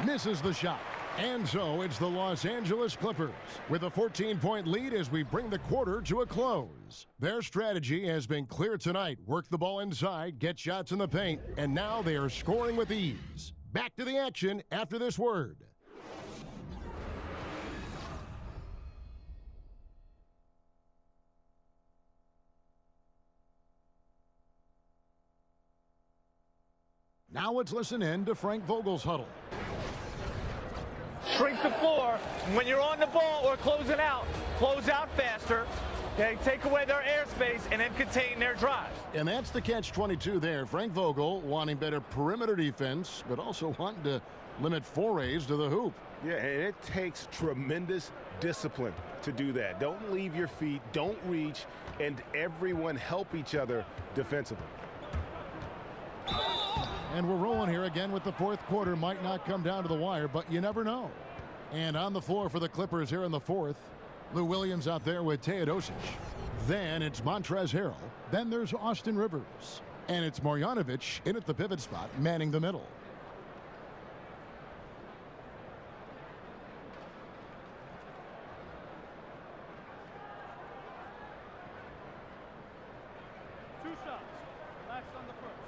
Misses the shot. And so it's the Los Angeles Clippers with a 14-point lead as we bring the quarter to a close. Their strategy has been clear tonight. Work the ball inside, get shots in the paint, and now they are scoring with ease. Back to the action after this word. Now let's listen in to Frank Vogel's huddle.
Shrink the floor. When you're on the ball or closing out, close out faster. Okay, take away their airspace and then contain their drive.
And that's the catch-22 there. Frank Vogel wanting better perimeter defense, but also wanting to limit forays to the hoop.
Yeah, and it takes tremendous discipline to do that. Don't leave your feet, don't reach, and everyone help each other defensively.
And we're rolling here again with the fourth quarter. Might not come down to the wire, but you never know. And on the floor for the Clippers here in the fourth, Lou Williams out there with Teodosic. Then it's Montrezl Harrell. Then there's Austin Rivers. And it's Marjanovic in at the pivot spot, manning the middle.
Two shots. Last on the first.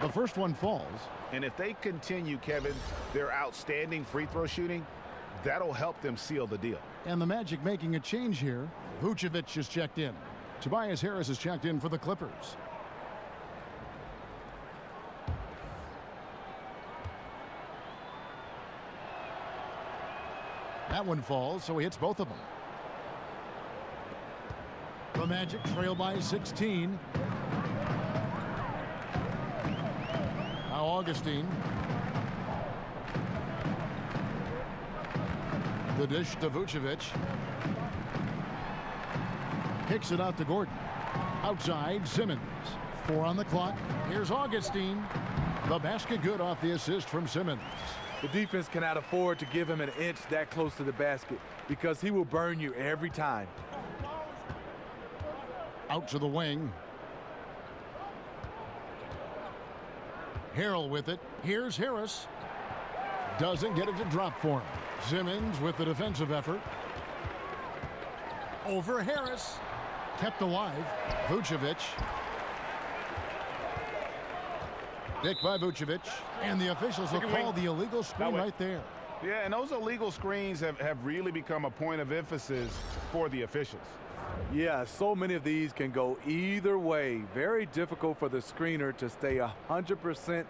The first one falls.
And if they continue, Kevin, their outstanding free throw shooting, that'll help them seal the deal.
And the Magic making a change here. Vucevic is checked in. Tobias Harris is checked in for the Clippers. That one falls, so he hits both of them. The Magic trail by 16. Now Augustine. The dish to Vucevic. Kicks it out to Gordon. Outside, Simmons. 4 on the clock. Here's Augustine. The basket good off the assist from Simmons.
The defense cannot afford to give him an inch that close to the basket because he will burn you every time.
Out to the wing. Harrell with it. Here's Harris. Doesn't get it to drop for him. Simmons with the defensive effort. Over Harris. Kept alive. Vucevic. Picked by Vucevic. And the officials will call the illegal screen right there.
Yeah, and those illegal screens have really become a point of emphasis for the officials.
Yeah, so many of these can go either way. Very difficult for the screener to stay 100%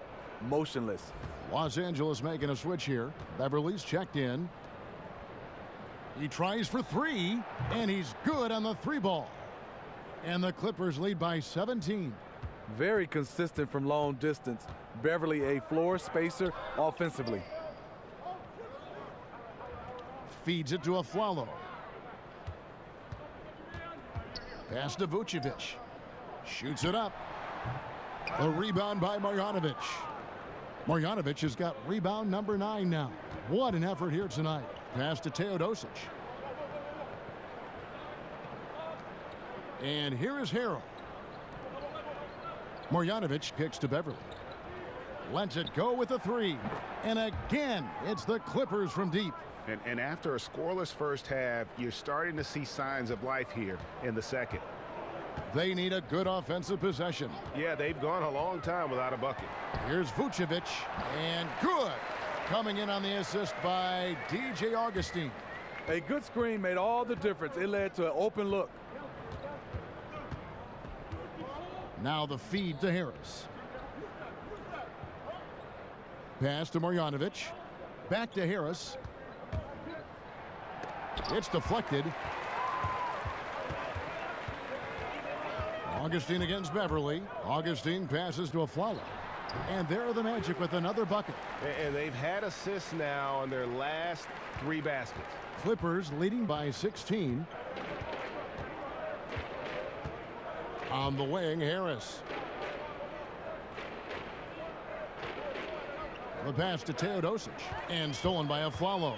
motionless.
Los Angeles making a switch here. Beverly's checked in. He tries for 3, and he's good on the 3 ball. And the Clippers lead by 17.
Very consistent from long distance. Beverly a floor spacer offensively.
Feeds it to Aflalo. Pass to Vucevic. Shoots it up. The rebound by Marjanovic. Marjanovic has got rebound number 9 now. What an effort here tonight. Pass to Teodosic. And here is Harrell. Marjanovic kicks to Beverly. Lets it go with a 3. And again, it's the Clippers from deep.
And after a scoreless first half, you're starting to see signs of life here in the second.
They need a good offensive possession.
Yeah, they've gone a long time without a bucket.
Here's Vucevic, and good. Coming in on the assist by DJ Augustine.
A good screen made all the difference. It led to an open look.
Now the feed to Harris. Pass to Marjanovic. Back to Harris. It's deflected. Augustine against Beverly. Augustine passes to Aflalo. And there are the Magic with another bucket.
And they've had assists now on their last 3 baskets.
Clippers leading by 16. On the wing, Harris. The pass to Teodosic. And stolen by Aflalo.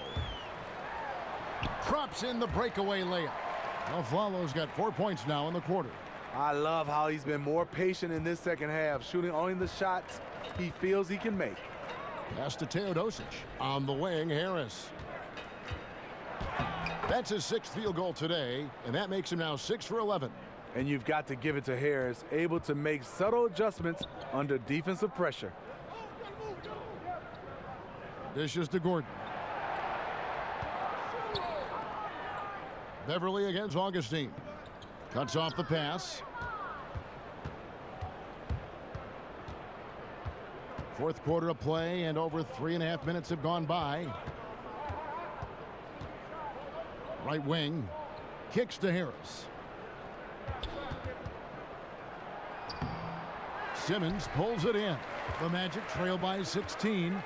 drops in the breakaway layup. Aflalo's got 4 points now in the quarter.
I love how he's been more patient in this second half, shooting only the shots he feels he can make.
Pass to Teodosic. On the wing, Harris. That's his 6th field goal today, and that makes him now 6 for 11.
And you've got to give it to Harris, able to make subtle adjustments under defensive pressure.
Dishes to Gordon. Beverly against Augustine. Cuts off the pass. Fourth quarter of play, and over 3.5 minutes have gone by. Right wing. Kicks to Harris. Simmons pulls it in. The Magic trail by 16.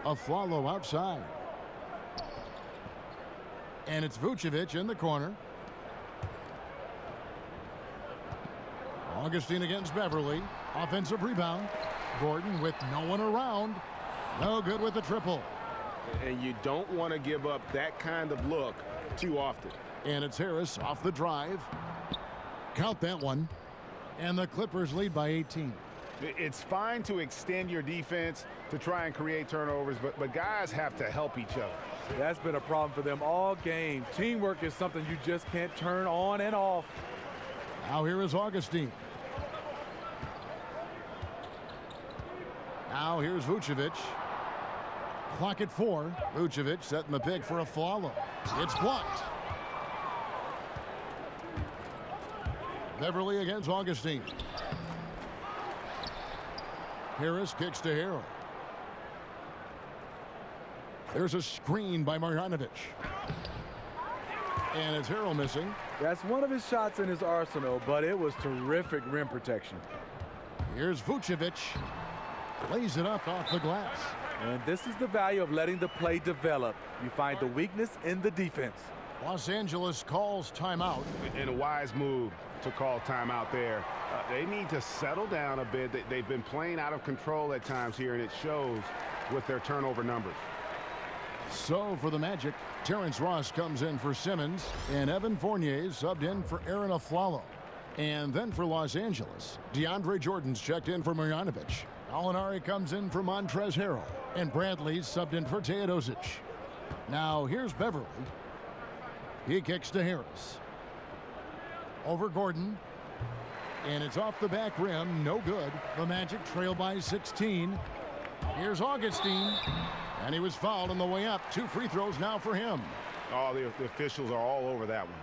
Aflalo outside. And it's Vucevic in the corner. Augustine against Beverly. Offensive rebound. Gordon with no one around. No good with the triple.
And you don't want to give up that kind of look too often.
And it's Harris off the drive. Count that one. And the Clippers lead by 18.
It's fine to extend your defense to try and create turnovers, but guys have to help each other.
That's been a problem for them all game. Teamwork is something you just can't turn on and off.
Now here is Augustine. Now here's Vucevic. Clock at 4. Vucevic setting the pick for Aflalo. It's blocked. Beverly against Augustine. Harris kicks to Harrell. There's a screen by Marjanovic. And it's Harrell missing.
That's one of his shots in his arsenal, but it was terrific rim protection.
Here's Vucevic. Lays it up off the glass.
And this is the value of letting the play develop. You find the weakness in the defense.
Los Angeles calls timeout.
And a wise move to call timeout there. They need to settle down a bit. They've been playing out of control at times here, and it shows with their turnover numbers.
So for the Magic, Terrence Ross comes in for Simmons, and Evan Fournier subbed in for Aaron Aflalo. And then for Los Angeles, DeAndre Jordan's checked in for Marjanovic. Gallinari comes in for Montrezl Harrell, and Bradley's subbed in for Teodosic. Now here's Beverly. He kicks to Harris. Over Gordon. And it's off the back rim. No good. The Magic trail by 16. Here's Augustine. And he was fouled on the way up. 2 free throws now for him.
Oh, the officials are all over that one.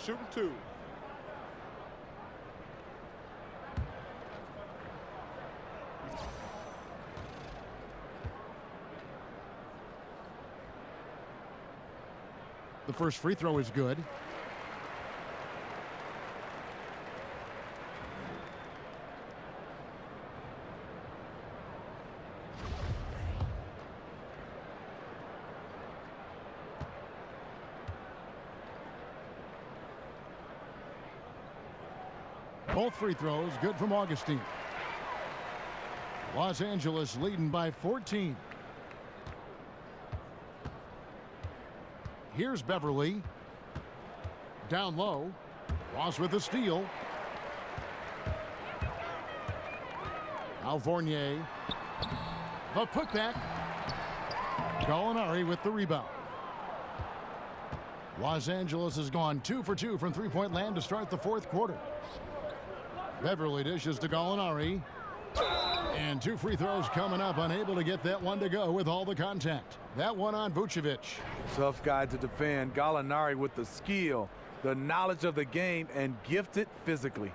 Shooting 2.
The first free throw is good. Both free throws good from Augustine. Los Angeles leading by 14. Here's Beverly. Down low. Ross with the steal. Now Fournier. The putback. Gallinari with the rebound. Los Angeles has gone 2 for 2 from three-point land to start the fourth quarter. Beverly dishes to Gallinari. And 2 free throws coming up, unable to get that one to go with all the contact. That one on Vucevic.
Tough guy to defend. Gallinari with the skill, the knowledge of the game, and gifted physically.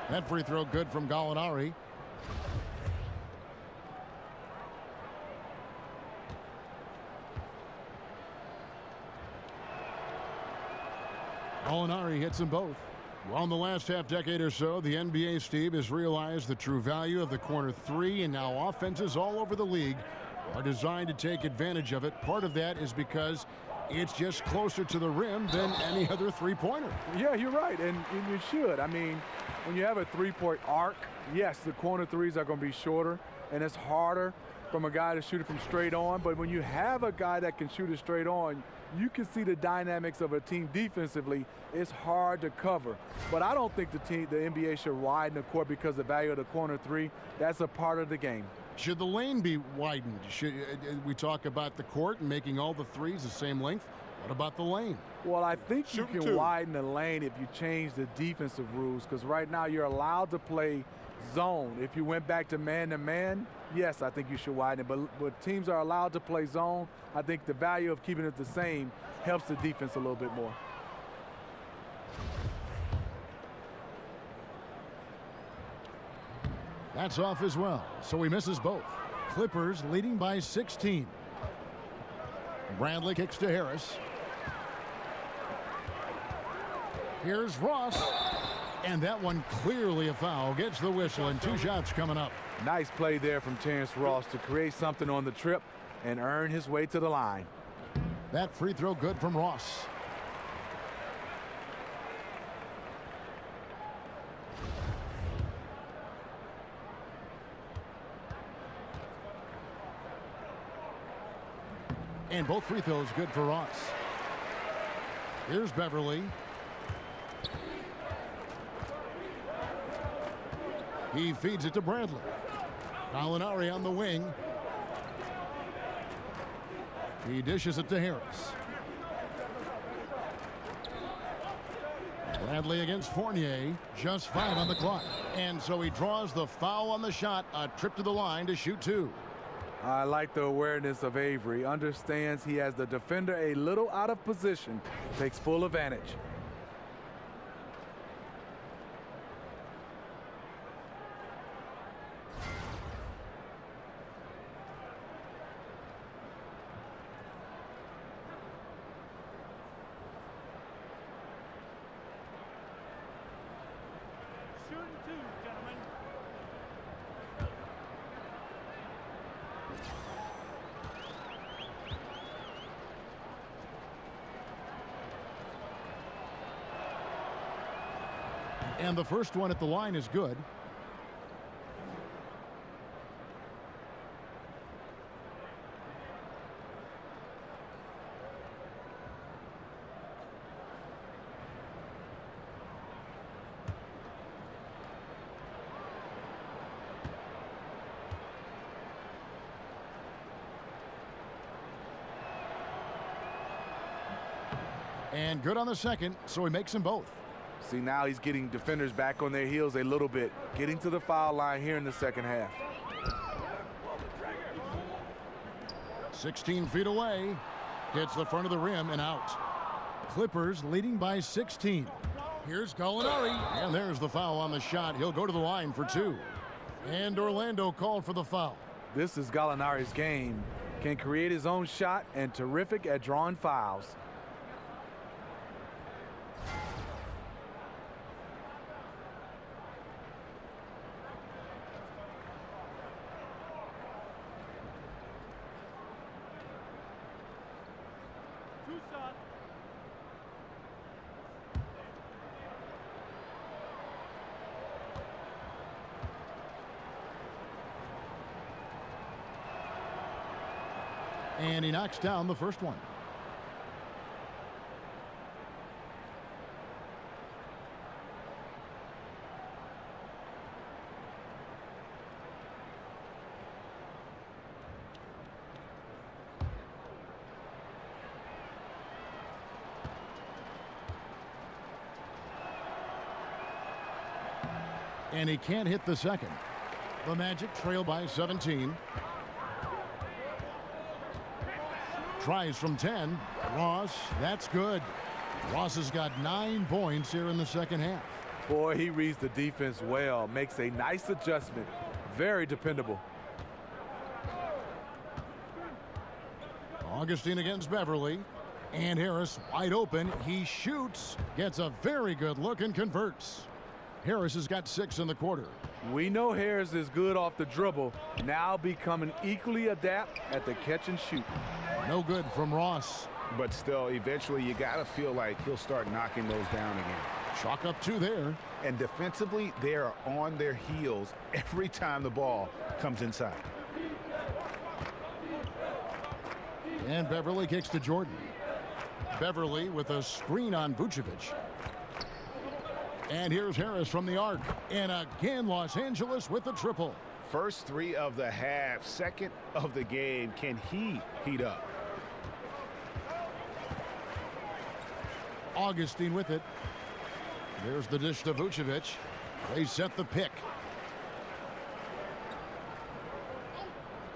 That free throw good from Gallinari. Gallinari hits them both. Well, in the last half-decade or so, the NBA, Steve, has realized the true value of the corner three, and now offenses all over the league are designed to take advantage of it. Part of that is because it's just closer to the rim than any other three-pointer.
Yeah, you're right, and you should. I mean, when you have a three-point arc, yes, the corner threes are going to be shorter, and it's harder from a guy to shoot it from straight on. But when you have a guy that can shoot it straight on, you can see the dynamics of a team defensively. It's hard to cover. But I don't think the NBA should widen the court because of the value of the corner three. That's a part of the game.
Should the lane be widened? Should we talk about the court and making all the threes the same length? What about the lane?
Well, I think you can widen the lane if you change the defensive rules, because right now you're allowed to play zone. If you went back to man-to-man, yes, I think you should widen it. But teams are allowed to play zone. I think the value of keeping it the same helps the defense a little bit more.
That's off as well, so he misses both. Clippers leading by 16. Bradley kicks to Harris. Here's Ross. And that one clearly a foul. Gets the whistle, and 2 shots coming up.
Nice play there from Terrence Ross to create something on the trip and earn his way to the line.
That free throw good from Ross. And both free throws good for Ross. Here's Beverly. He feeds it to Bradley. Gallinari on the wing. He dishes it to Harris. Bradley against Fournier. Just 5 on the clock. And so he draws the foul on the shot. A trip to the line to shoot 2.
I like the awareness of Avery. Understands he has the defender a little out of position. Takes full advantage.
And the first one at the line is good. And good on the second, so he makes them both.
See, now he's getting defenders back on their heels a little bit, getting to the foul line here in the second half.
16 feet away, hits the front of the rim and out. Clippers leading by 16. Here's Gallinari, and there's the foul on the shot. He'll go to the line for 2. And Orlando called for the foul.
This is Gallinari's game. Can create his own shot and terrific at drawing fouls.
And he knocks down the first one. And he can't hit the second. The Magic trail by 17. Tries from 10. Ross, that's good. Ross has got 9 points here in the second half.
Boy, he reads the defense well. Makes a nice adjustment. Very dependable.
Augustine against Beverly. And Harris wide open. He shoots, gets a very good look and converts. Harris has got 6 in the quarter.
We know Harris is good off the dribble, now becoming equally adept at the catch and shoot.
No good from Ross.
But still, eventually you got to feel like he'll start knocking those down again.
Chalk up 2 there.
And defensively, they are on their heels every time the ball comes inside.
And Beverly kicks to Jordan. Beverly with a screen on Vucevic. And here's Harris from the arc. And again, Los Angeles with the triple.
First 3 of the half, second of the game. Can he heat up?
Augustine with it. There's the dish to Vucevic. They set the pick.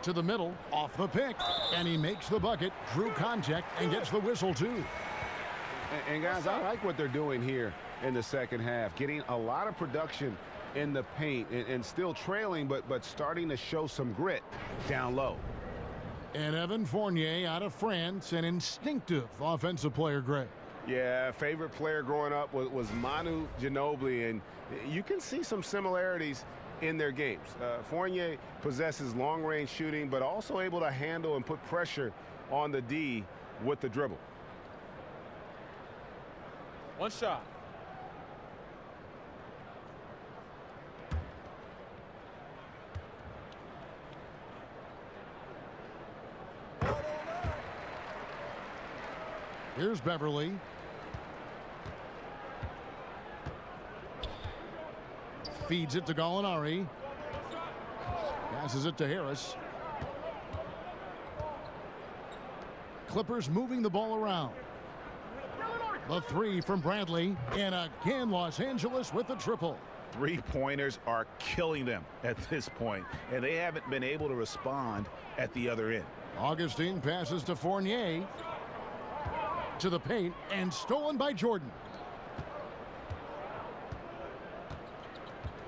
To the middle, off the pick. And he makes the bucket, drew contact, and gets the whistle too.
And guys, I like what they're doing here in the second half. Getting a lot of production in the paint and still trailing, but starting to show some grit down low.
And Evan Fournier out of France, an instinctive offensive player, Greg.
Yeah, favorite player growing up was Manu Ginobili, and you can see some similarities in their games. Fournier possesses long-range shooting, but also able to handle and put pressure on the D with the dribble.
1 shot.
Here's Beverly. Feeds it to Gallinari. Passes it to Harris. Clippers moving the ball around. The 3 from Bradley. And again, Los Angeles with the triple.
3-pointers are killing them at this point, and they haven't been able to respond at the other end.
Augustine passes to Fournier. To the paint, and stolen by Jordan.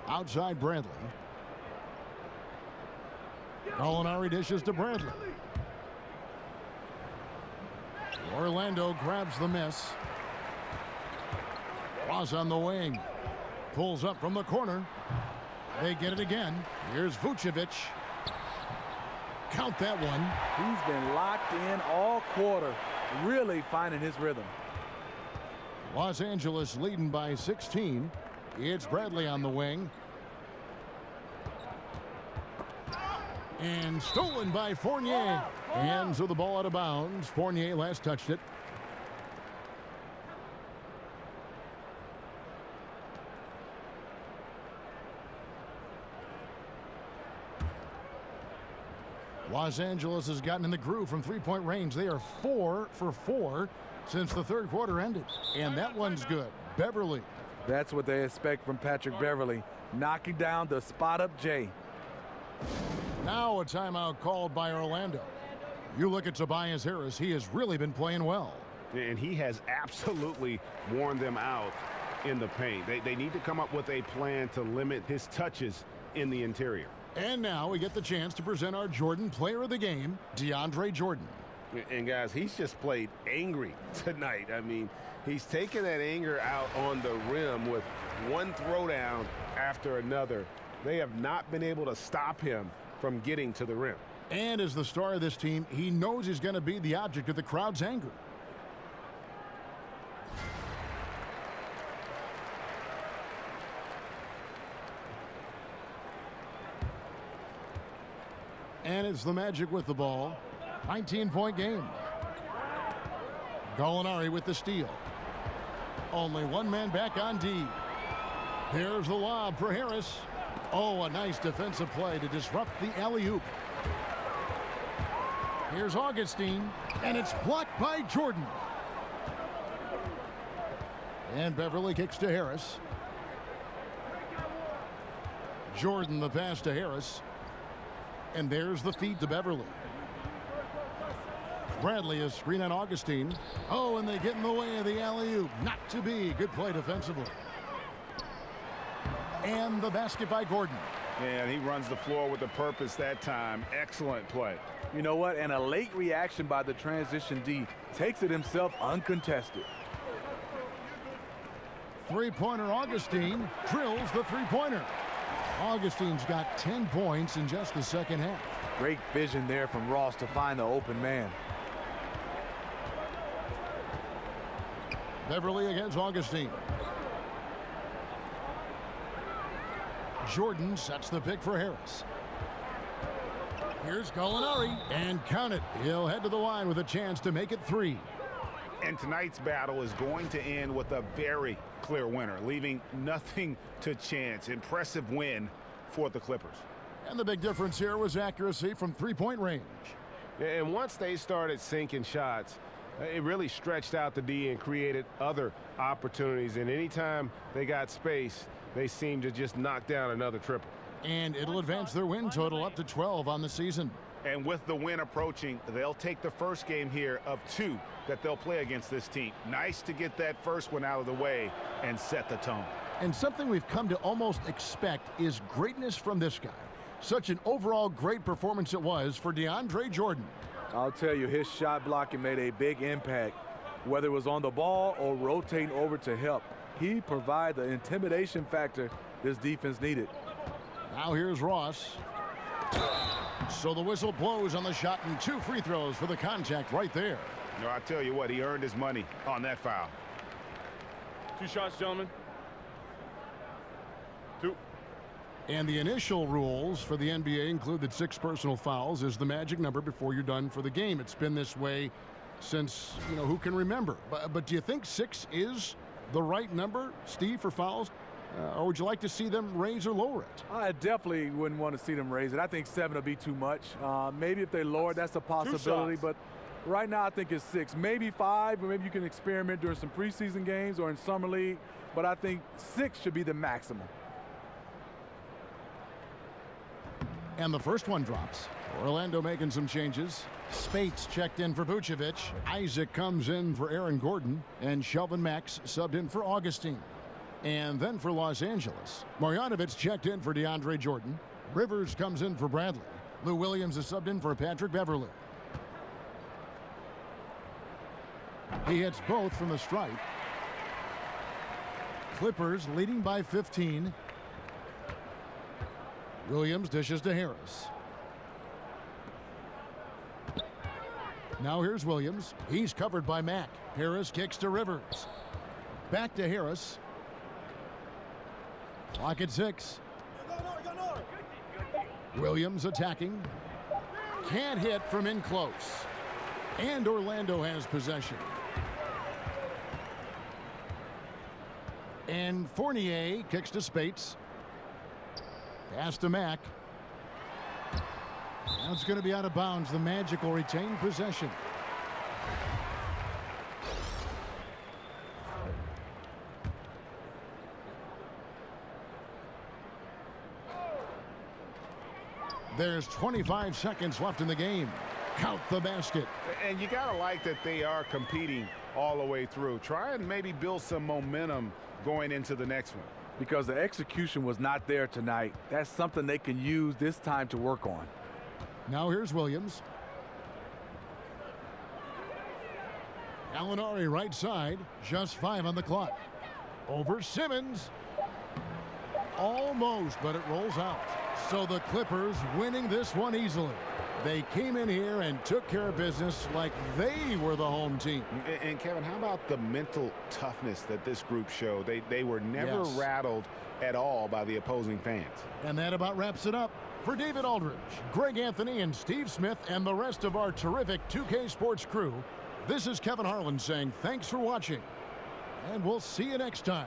Outside Bradley. Gallinari dishes to Bradley. Orlando grabs the miss. Ross on the wing. Pulls up from the corner. They get it again. Here's Vucevic. Count that one.
He's been locked in all quarter, really finding his rhythm.
Los Angeles leading by 16. It's Bradley on the wing. And stolen by Fournier. Hands of the ball out of bounds. Fournier last touched it. Los Angeles has gotten in the groove from 3-point range. They are 4 for 4 since the third quarter ended. And that one's good. Beverly.
That's what they expect from Patrick Beverly. Knocking down the spot-up J.
Now a timeout called by Orlando. You look at Tobias Harris. He has really been playing well.
And he has absolutely worn them out in the paint. They need to come up with a plan to limit his touches in the interior.
And now we get the chance to present our Jordan Player of the Game, DeAndre Jordan.
And guys, he's just played angry tonight. I mean, he's taken that anger out on the rim with one throwdown after another. They have not been able to stop him from getting to the rim.
And as the star of this team, he knows he's going to be the object of the crowd's anger. And it's the Magic with the ball. 19-point game. Gallinari with the steal. Only one man back on D. Here's the lob for Harris. Oh, a nice defensive play to disrupt the alley-oop. Here's Augustine, and it's blocked by Jordan. And Beverly kicks to Harris. Jordan the pass to Harris. And there's the feed to Beverly. Bradley is screen on Augustine. Oh, and they get in the way of the alley-oop. Not to be. Good play defensively. And the basket by Gordon.
And he runs the floor with a purpose that time. Excellent play.
You know what? And a late reaction by the transition D takes it himself uncontested.
Three-pointer Augustine drills the three-pointer. Augustine's got 10 points in just the second half.
Great vision there from Ross to find the open man.
Beverly against Augustine. Jordan sets the pick for Harris. Here's Gallinari, and count it. He'll head to the line with a chance to make it 3.
And tonight's battle is going to end with a very clear winner, leaving nothing to chance. Impressive win for the Clippers.
And the big difference here was accuracy from three-point range.
And once they started sinking shots, it really stretched out the D and created other opportunities. And anytime they got space, they seemed to just knock down another triple.
And it'll advance their win total up to 12 on the season.
And with the win approaching, they'll take the first game here of 2 that they'll play against this team. Nice to get that first one out of the way and set the tone.
And something we've come to almost expect is greatness from this guy. Such an overall great performance it was for DeAndre Jordan.
I'll tell you, his shot blocking made a big impact. Whether it was on the ball or rotating over to help, he provided the intimidation factor this defense needed.
Now here's Ross. So the whistle blows on the shot and 2 free throws for the contact right there.
No, I tell you what, he earned his money on that foul.
2 shots, gentlemen. 2.
And the initial rules for the NBA include that 6 personal fouls is the magic number before you're done for the game. It's been this way since, who can remember? But do you think 6 is the right number, Steve, for fouls? Or would you like to see them raise or lower it?
I definitely wouldn't want to see them raise it. I think 7 will be too much. Maybe if they lower it, that's a possibility. But right now I think it's 6. Maybe 5, or maybe you can experiment during some preseason games or in summer league. But I think 6 should be the maximum.
And the first one drops. Orlando making some changes. Spates checked in for Vucevic. Isaac comes in for Aaron Gordon. And Shelvin Max subbed in for Augustine. And then for Los Angeles, Marjanovic checked in for DeAndre Jordan. Rivers comes in for Bradley. Lou Williams is subbed in for Patrick Beverly. He hits both from the stripe. Clippers leading by 15. Williams dishes to Harris. Now here's Williams. He's covered by Mack. Harris kicks to Rivers. Back to Harris. Clock at 6. Williams attacking. Can't hit from in close. And Orlando has possession. And Fournier kicks to Spates. Pass to Mack. Now it's going to be out of bounds. The Magic will retain possession. There's 25 seconds left in the game. Count the basket.
And you got to like that they are competing all the way through. Try and maybe build some momentum going into the next one.
Because the execution was not there tonight. That's something they can use this time to work on.
Now here's Williams. Gallinari right side. Just 5 on the clock. Over Simmons. Almost, but it rolls out. So the Clippers winning this one easily. They came in here and took care of business like they were the home team.
And Kevin, how about the mental toughness that this group showed? They were never rattled at all by the opposing fans.
And that about wraps it up. For David Aldridge, Greg Anthony, and Steve Smith, and the rest of our terrific 2K Sports crew, this is Kevin Harlan saying thanks for watching. And we'll see you next time.